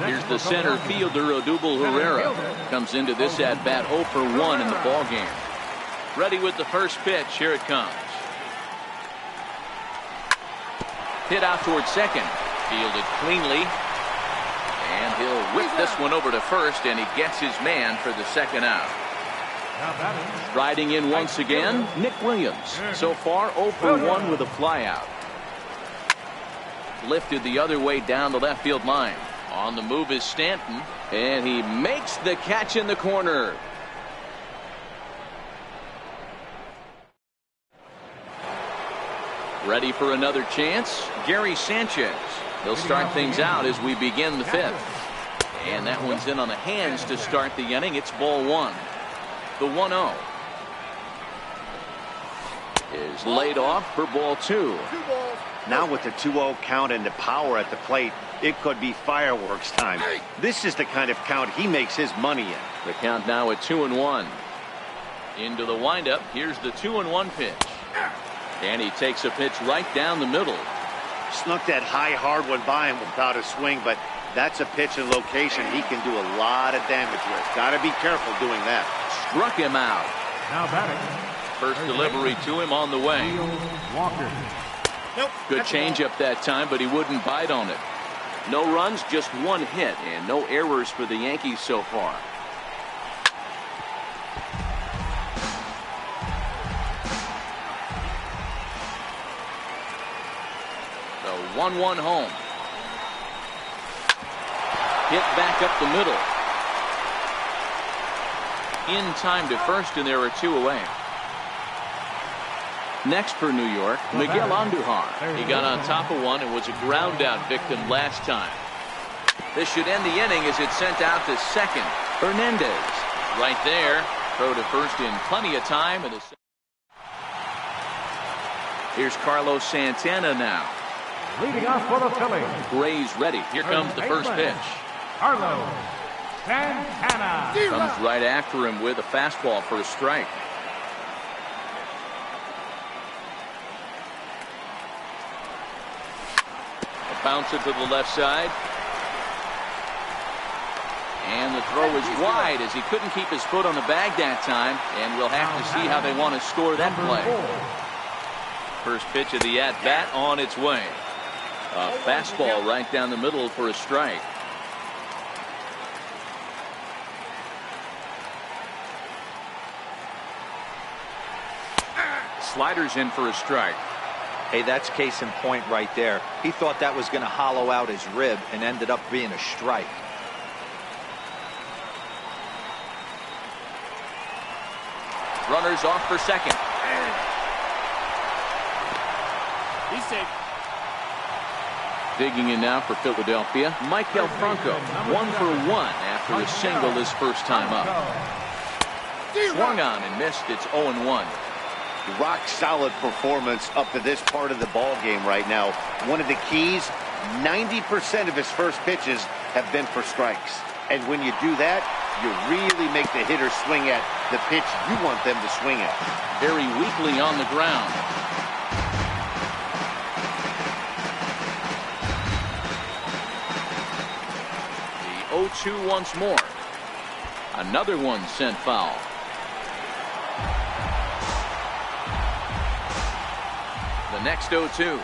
Here's the center fielder, Odubel Herrera. Comes into this at-bat 0 for 1 in the ball game. Ready with the first pitch. Here it comes. Hit out towards second. Fielded cleanly. And he'll whip this one over to first, and he gets his man for the second out. Riding in once again, Nick Williams. So far 0 for 1 with a flyout. Lifted the other way down the left field line. On the move is Stanton, and he makes the catch in the corner. Ready for another chance? Gary Sanchez. He'll start things out as we begin the 5th. And that one's in on the hands to start the inning. It's ball 1. The 1-0 is laid off for ball 2. Now with the 2-0 count and the power at the plate, it could be fireworks time. This is the kind of count he makes his money in. The count now at 2-1. Into the windup. Here's the 2-1 pitch. And he takes a pitch right down the middle. Snuck that high hard one by him without a swing, but that's a pitch and location he can do a lot of damage with. Got to be careful doing that. Struck him out. Now batting. First delivery to him on the way. Walker. Good changeup that time, but he wouldn't bite on it. No runs, just one hit, and no errors for the Yankees so far. The 1-1 home. Hit back up the middle. In time to first, and there are 2 away. Next for New York, Miguel Andujar. He got on top of one and was a ground out victim last time. This should end the inning as it's sent out to second. Hernandez right there. Throw to first in plenty of time. And here's Carlos Santana now. Leading off for the Phillies. Gray's ready. Here comes the first pitch. Carlos Santana. Comes right after him with a fastball for a strike. Bounce it to the left side. And the throw is wide as he couldn't keep his foot on the bag that time. And we'll have to see how they want to score that play. First pitch of the at-bat on its way. A fastball right down the middle for a strike. Sliders in for a strike. Hey, that's case in point right there. He thought that was going to hollow out his rib and ended up being a strike. Runners off for second. He's safe. Digging in now for Philadelphia, Michael Franco, 1 for 1 after a single his first time up. Swung on and missed. It's 0-1. Rock solid performance up to this part of the ball game right now. One of the keys, 90% of his first pitches have been for strikes. And when you do that, you really make the hitter swing at the pitch you want them to swing at. Very weakly on the ground. The 0-2 once more. Another one sent foul. The next 0-2.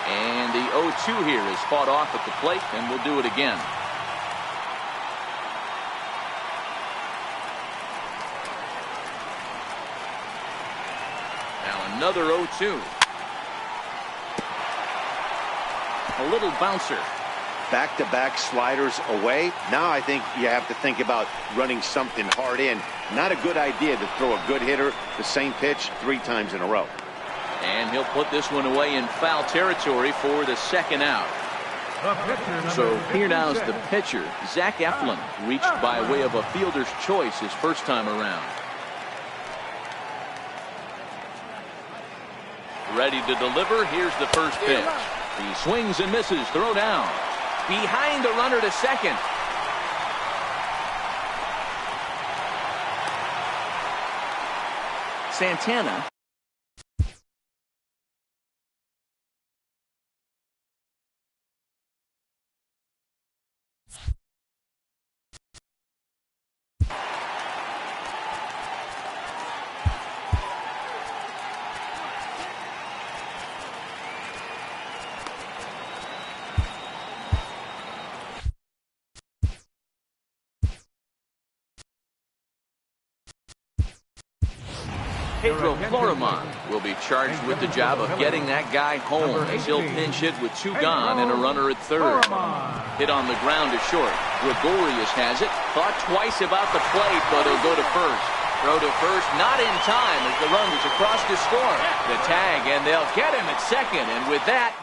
And the 0-2 here is fought off at the plate, and we'll do it again. Now another 0-2. A little bouncer. Back-to-back sliders away. Now I think you have to think about running something hard in. Not a good idea to throw a good hitter the same pitch 3 times in a row. And he'll put this one away in foul territory for the second out. So here now is the pitcher, Zach Eflin, reached by way of a fielder's choice his first time around. Ready to deliver. Here's the first pitch. He swings and misses. Throw down. Behind the runner to second. Santana. Pedro Florimon will be charged with the job of getting that guy home as he'll pinch hit with 2 gone and a runner at third. Hit on the ground to short. Gregorius has it. Thought twice about the plate, but he'll go to first. Throw to first, not in time as the runner's across to score. The tag, and they'll get him at second, and with that...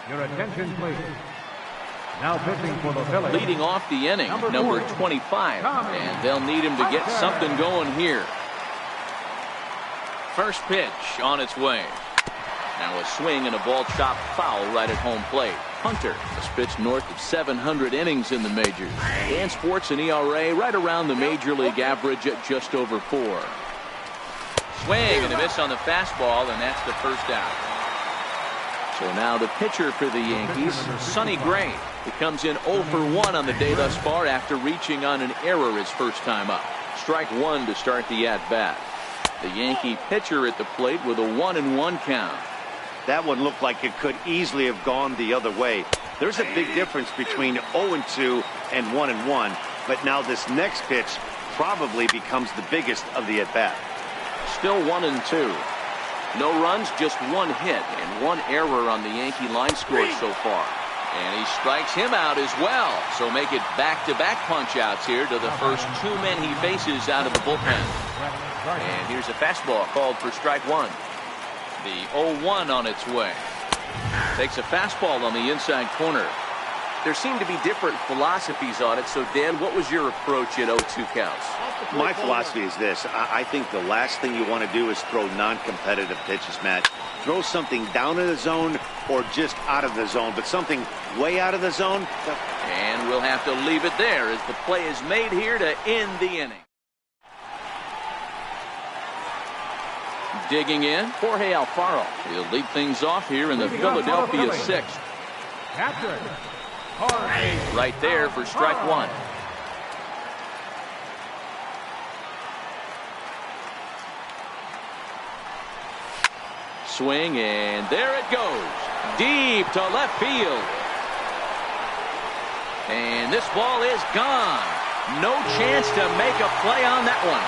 Your attention, please. Now pitching for the Phillies. Leading off the inning, number 25, and they'll need him to get something going here. First pitch on its way. Now a swing and a ball chopped foul right at home plate. Hunter has pitched north of 700 innings in the majors. Dan Sports an ERA right around the major league average at just over 4. Swing and a miss on the fastball, and that's the first out. So now the pitcher for the Yankees, Sonny Gray, who comes in 0 for 1 on the day thus far after reaching on an error his first time up. Strike 1 to start the at-bat. The Yankee pitcher at the plate with a 1-1 count. That one looked like it could easily have gone the other way. There's a big difference between 0-2 and 1-1, but now this next pitch probably becomes the biggest of the at-bat. Still 1-2. No runs, just 1 hit and 1 error on the Yankee line score so far. And he strikes him out as well. So make it back-to-back punch-outs here to the first 2 men he faces out of the bullpen. And here's a fastball called for strike 1. The 0-1 on its way. Takes a fastball on the inside corner. There seem to be different philosophies on it. So, Dan, what was your approach at 0-2 counts? My philosophy is this. I think the last thing you want to do is throw non-competitive pitches, Matt. Throw something down in the zone or just out of the zone, but something way out of the zone. And we'll have to leave it there as the play is made here to end the inning. Digging in, Jorge Alfaro. He'll lead things off here in the Philadelphia 6th. Right there for strike one. Swing, and there it goes. Deep to left field. And this ball is gone. No chance to make a play on that one.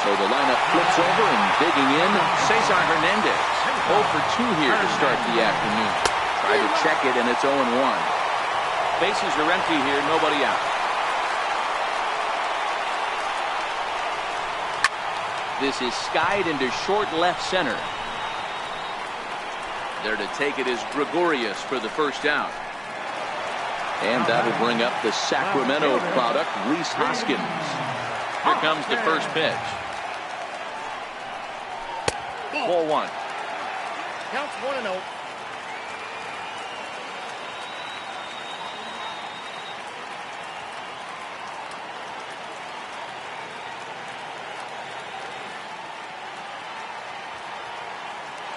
So the lineup flips over, and digging in, Cesar Hernandez. 0 for 2 here to start the afternoon. Try to check it, and it's 0-1. Bases are empty here, nobody out. This is skied into short left center. There to take it is Gregorius for the first out. And that'll bring up the Sacramento product, Rhys Hoskins. Here comes the first pitch. Ball one. Counts 1-0.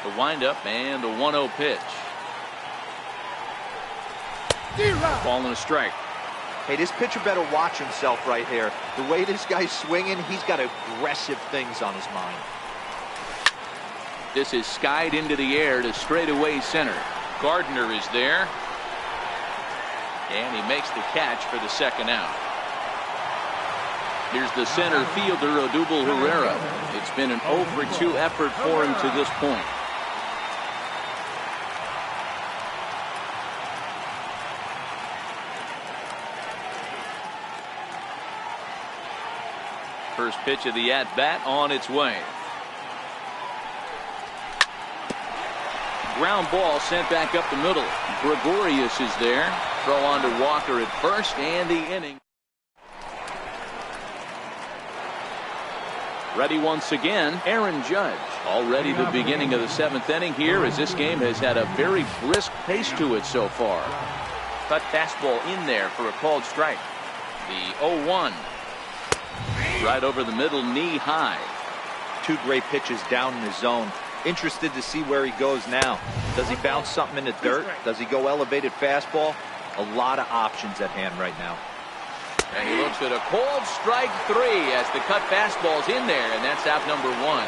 The windup and the 1-0 pitch. Ball and a strike. Hey, this pitcher better watch himself right here. The way this guy's swinging, he's got aggressive things on his mind. This is skied into the air to straightaway center. Gardner is there. And he makes the catch for the second out. Here's the center fielder, Odubel Herrera. It's been an 0 for 2 effort for him to this point. First pitch of the at-bat on its way. Ground ball sent back up the middle. Gregorius is there. Throw on to Walker at first, and the inning. Ready once again, Aaron Judge. Already the beginning of the 7th inning here, as this game has had a very brisk pace to it so far. Cut fastball in there for a called strike. The 0-1. Right over the middle, knee high. 2 great pitches down in the zone. Interested to see where he goes now. Does he bounce something in the dirt? Does he go elevated fastball? A lot of options at hand right now. And he looks at a called strike 3 as the cut fastball's in there, and that's out number 1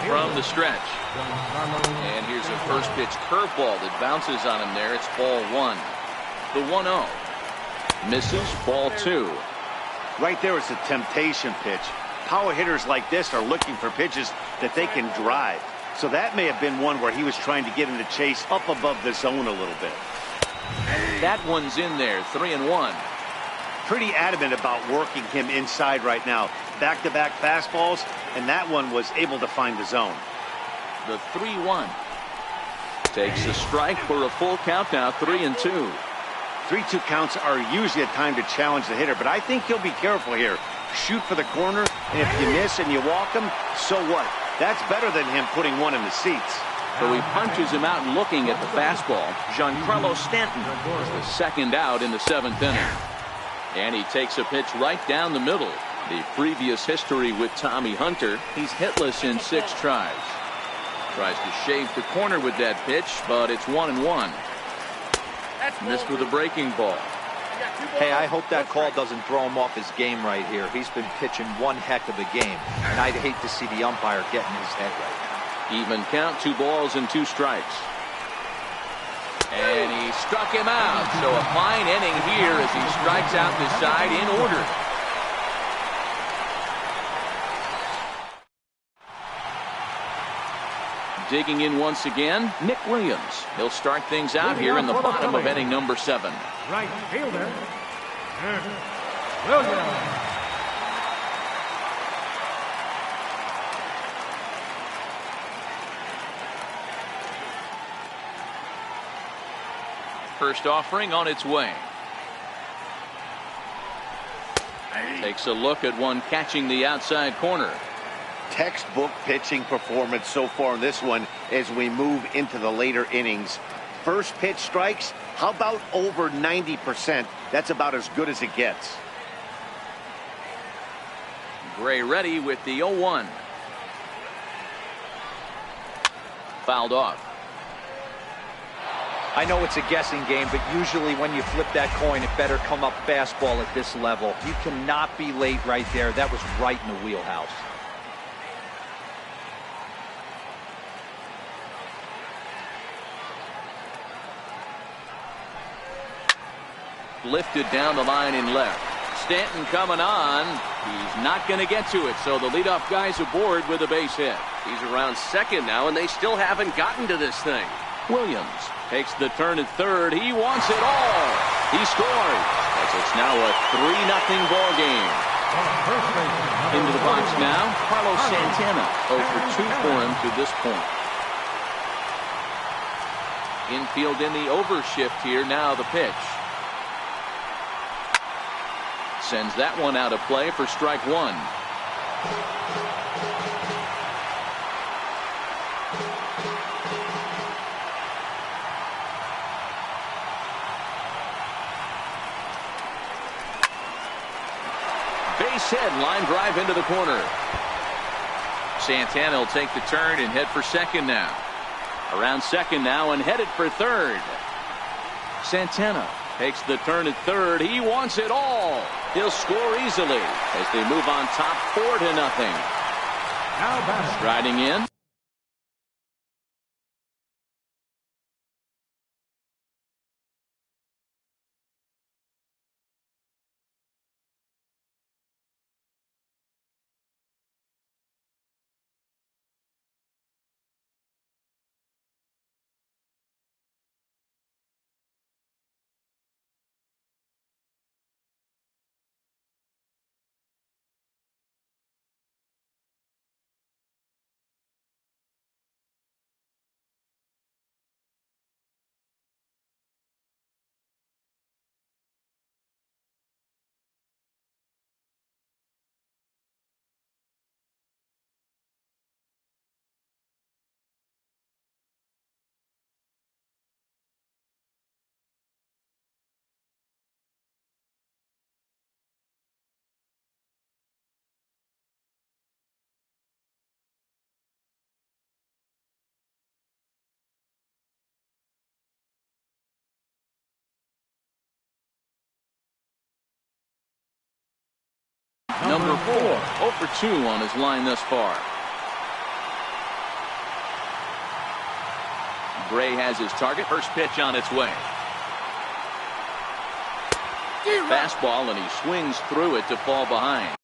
from the stretch. And here's a first pitch curveball that bounces on him there. It's ball 1. The 1-0 misses. Ball 2. Right there is a temptation pitch. Power hitters like this are looking for pitches that they can drive. So that may have been one where he was trying to get him to chase up above the zone a little bit. That one's in there. 3-1. Pretty adamant about working him inside right now. Back-to-back fastballs, and that one was able to find the zone. The 3-1 takes a strike for a full count now. 3-2. 3-2 counts are usually a time to challenge the hitter, but I think he'll be careful here. Shoot for the corner, and if you miss and you walk him, so what? That's better than him putting one in the seats. So he punches him out and looking at the fastball. Giancarlo Stanton is the second out in the 7th inning. And he takes a pitch right down the middle. The previous history with Tommy Hunter, he's hitless in 6 tries. Tries to shave the corner with that pitch, but it's 1-1. Missed with a breaking ball. Hey, I hope that call doesn't throw him off his game right here. He's been pitching one heck of a game, and I'd hate to see the umpire get in his head right now. Even count, 2 balls and 2 strikes. And he struck him out. So a fine inning here as he strikes out the side in order. Digging in once again, Nick Williams. He'll start things out here in the bottom of inning number 7. Right fielder, Williams. First offering on its way. Takes a look at one catching the outside corner. Textbook pitching performance so far in this one as we move into the later innings. First pitch strikes, how about over 90%? That's about as good as it gets. Gray ready with the 0-1. fouled off. I know it's a guessing game, but usually when you flip that coin, it better come up fastball at this level. You cannot be late right there. That was right in the wheelhouse. Lifted down the line in left. Stanton coming on. He's not going to get to it, so the leadoff guy's aboard with a base hit. He's around second now, and they still haven't gotten to this thing. Williams takes the turn at third. He wants it all. He scores, as it's now a 3-0 ball game. Into the box now, Carlos Santana. 0 for 2 for him to this point. Infield in the overshift here. Now the pitch. Sends that one out of play for strike one. Base hit, line drive into the corner. Santana will take the turn and head for second now. Around second now and headed for third. Santana takes the turn at third. He wants it all. He'll score easily as they move on top 4-0. Striding in. Number 4, 0 for 2 on his line thus far. Bray has his target. First pitch on its way. Fastball, and he swings through it to fall behind.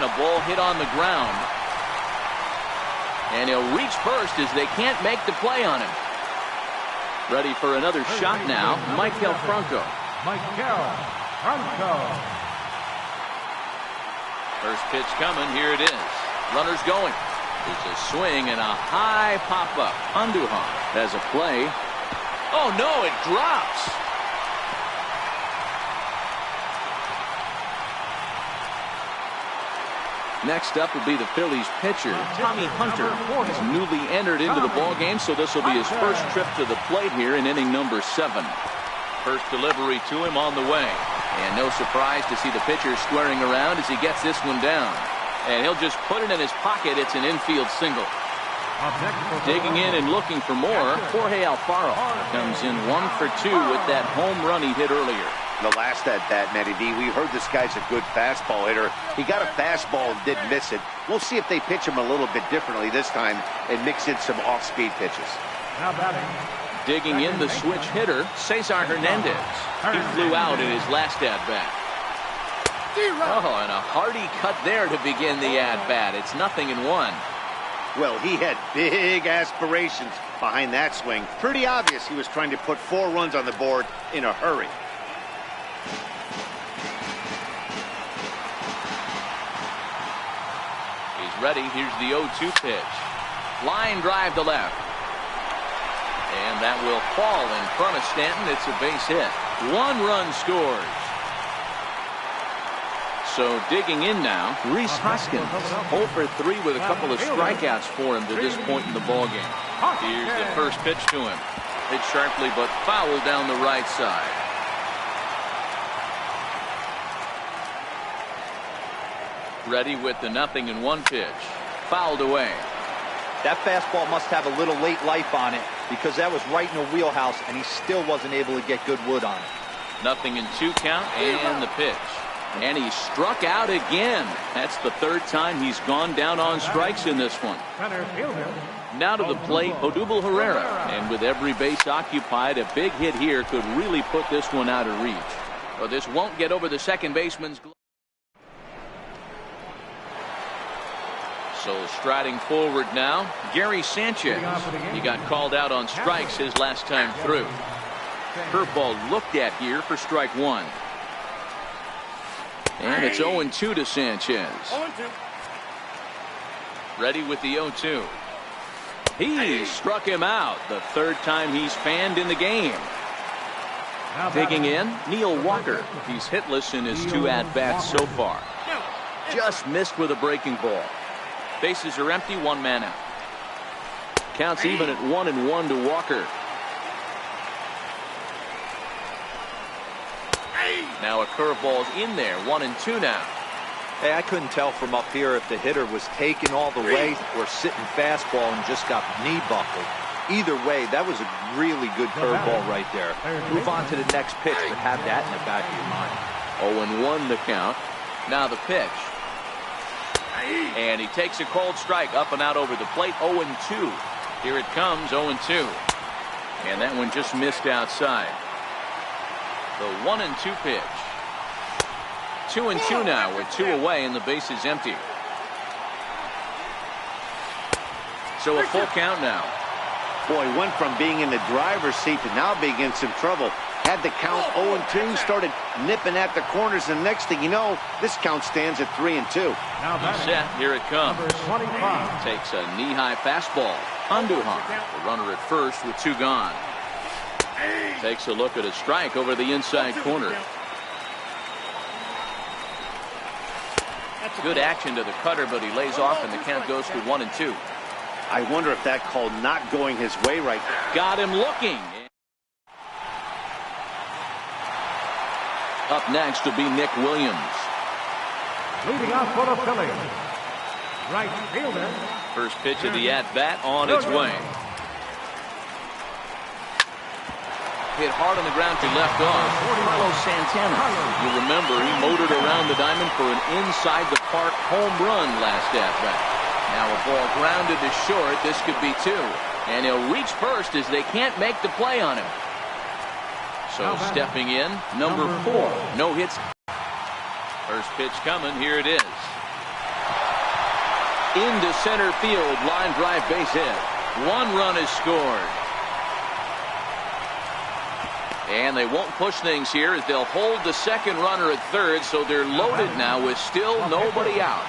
a ball hit on the ground. And he'll reach first as they can't make the play on him. Ready for another shot now, Michael Franco. First pitch coming, here it is. Runners going. There's a swing and a high pop-up. Andujar has a play. Oh no, it drops. Next up will be the Phillies pitcher, Tommy Hunter. He's newly entered into the ballgame, so this will be his first trip to the plate here in inning number 7. First delivery to him on the way. And no surprise to see the pitcher squaring around as he gets this one down. And he'll just put it in his pocket. It's an infield single. Digging in and looking for more, Jorge Alfaro comes in 1 for 2 with that home run he hit earlier. The last at bat, Matty D, we heard this guy's a good fastball hitter. He got a fastball and didn't miss it. We'll see if they pitch him a little bit differently this time and mix in some off-speed pitches. Now batting. Digging in the switch hitter, Cesar Hernandez. He flew out in his last at-bat. Oh, and a hearty cut there to begin the at-bat. It's 0-1. Well, he had big aspirations behind that swing. Pretty obvious he was trying to put 4 runs on the board in a hurry. He's ready. Here's the 0-2 pitch. Line drive to left. And that will fall in front of Stanton. It's a base hit. 1 run scores. So digging in now, Rhys Hoskins. 0 for 3 with a couple of strikeouts for him to this point in the ballgame. Here's the first pitch to him. Hit sharply but foul down the right side. Ready with the 0-1 pitch. Fouled away. That fastball must have a little late life on it because that was right in the wheelhouse and he still wasn't able to get good wood on it. 0-2 count and the pitch. And he struck out again. That's the 3rd time he's gone down on strikes in this one. Now to the plate, Odubel Herrera. And with every base occupied, a big hit here could really put this one out of reach. Well, this won't get over the second baseman's glove. So striding forward now, Gary Sanchez. He got called out on strikes his last time through. Curveball looked at here for strike 1. And it's 0-2 to Sanchez. 0-2. Ready with the 0-2. He struck him out. The 3rd time he's fanned in the game. Digging in, Neil Walker. He's hitless in his 2 at-bats so far. Just missed with a breaking ball. Bases are empty, 1 man out. Counts even at 1-1 to Walker. Now a curveball's in there, 1-2 now. Hey, I couldn't tell from up here if the hitter was taken all the way or sitting fastball and just got knee buckled. Either way, that was a really good curveball right there. Move on to the next pitch, but have that in the back of your mind. 0-1 the count. Now the pitch. And he takes a cold strike up and out over the plate. 0-2. Here it comes, 0-2. And that one just missed outside. The 1-2 pitch. 2-2 now with 2 away and the base is empty. So a full count now. Boy, went from being in the driver's seat to now being in some trouble. Had the count 0-2, started nipping at the corners, and next thing you know, this count stands at 3-2. He's set. Here it comes. Takes a knee-high fastball. Andujar, the runner at first with 2 gone. Takes a look at a strike over the inside corner. Good action to the cutter, but he lays off, and the count goes to 1-2. I wonder if that call not going his way right now. Got him looking. Up next will be Nick Williams. Leading off for the Phillies, right fielder. First pitch of the at-bat on its way. Hit hard on the ground to left off. Carlos Santana. You remember he motored around the diamond for an inside-the-park home run last at-bat. Now a ball grounded to short. This could be 2. And he'll reach first as they can't make the play on him. So stepping in, number 4. No hits. First pitch coming. Here it is. into center field. Line drive base hit. 1 run is scored. And they won't push things here as they'll hold the second runner at third, so they're loaded now with still nobody out.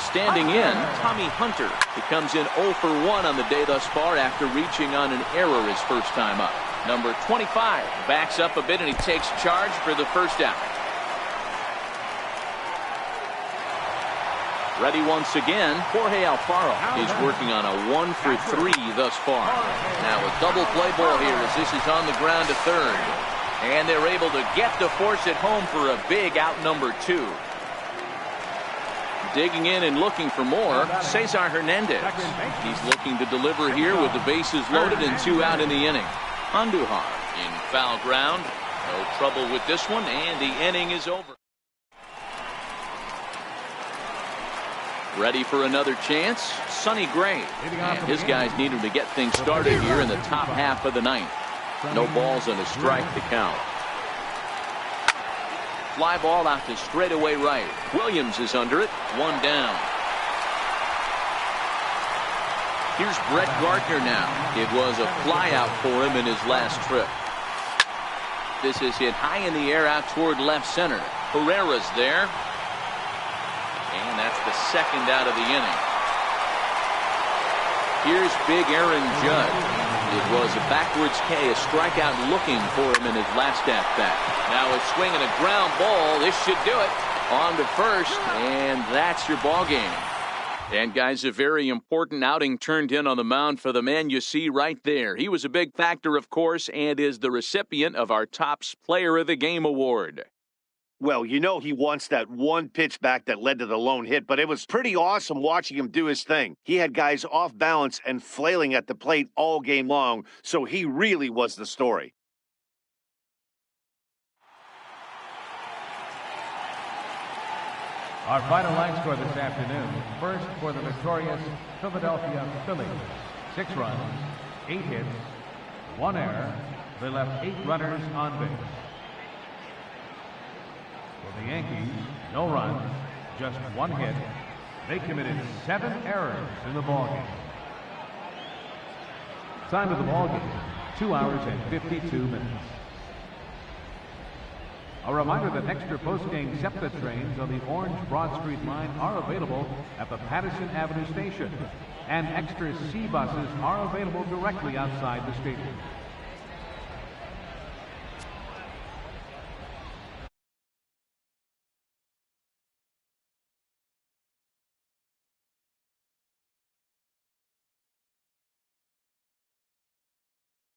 Standing in, Tommy Hunter. He comes in 0 for 1 on the day thus far after reaching on an error his first time up. Number 25 backs up a bit and he takes charge for the first out. Ready once again, Jorge Alfaro. He's working on a 1 for 3 thus far. Now a double play ball here as this is on the ground to third. And they're able to get to force it home for a big out number 2. Digging in and looking for more, Cesar Hernandez. He's looking to deliver here with the bases loaded and 2 out in the inning. Andujar in foul ground. No trouble with this one, and the inning is over. Ready for another chance, Sonny Gray. And his guys need him to get things started here in the top half of the ninth. No balls and a strike to count. Fly ball out to straightaway right. Williams is under it. 1 down. Here's Brett Gardner now. It was a fly out for him in his last trip. This is hit high in the air out toward left center. Herrera's there. And that's the second out of the inning. Here's big Aaron Judge. It was a backwards K, a strikeout looking for him in his last at-bat. Now a swing and a ground ball. This should do it. On to first, and that's your ball game. And guys, a very important outing turned in on the mound for the man you see right there. He was a big factor, of course, and is the recipient of our Topps Player of the Game award. Well, you know he wants that one pitch back that led to the lone hit, but it was pretty awesome watching him do his thing. He had guys off balance and flailing at the plate all game long, so he really was the story. Our final line score this afternoon. First for the victorious Philadelphia Phillies. 6 runs, 8 hits, 1 error. They left 8 runners on base. For the Yankees, no runs, just 1 hit. They committed 7 errors in the ballgame. Time of the ballgame, 2 hours and 52 minutes. A reminder that extra post-game SEPTA trains on the Orange Broad Street line are available at the Patterson Avenue station, and extra C buses are available directly outside the stadium.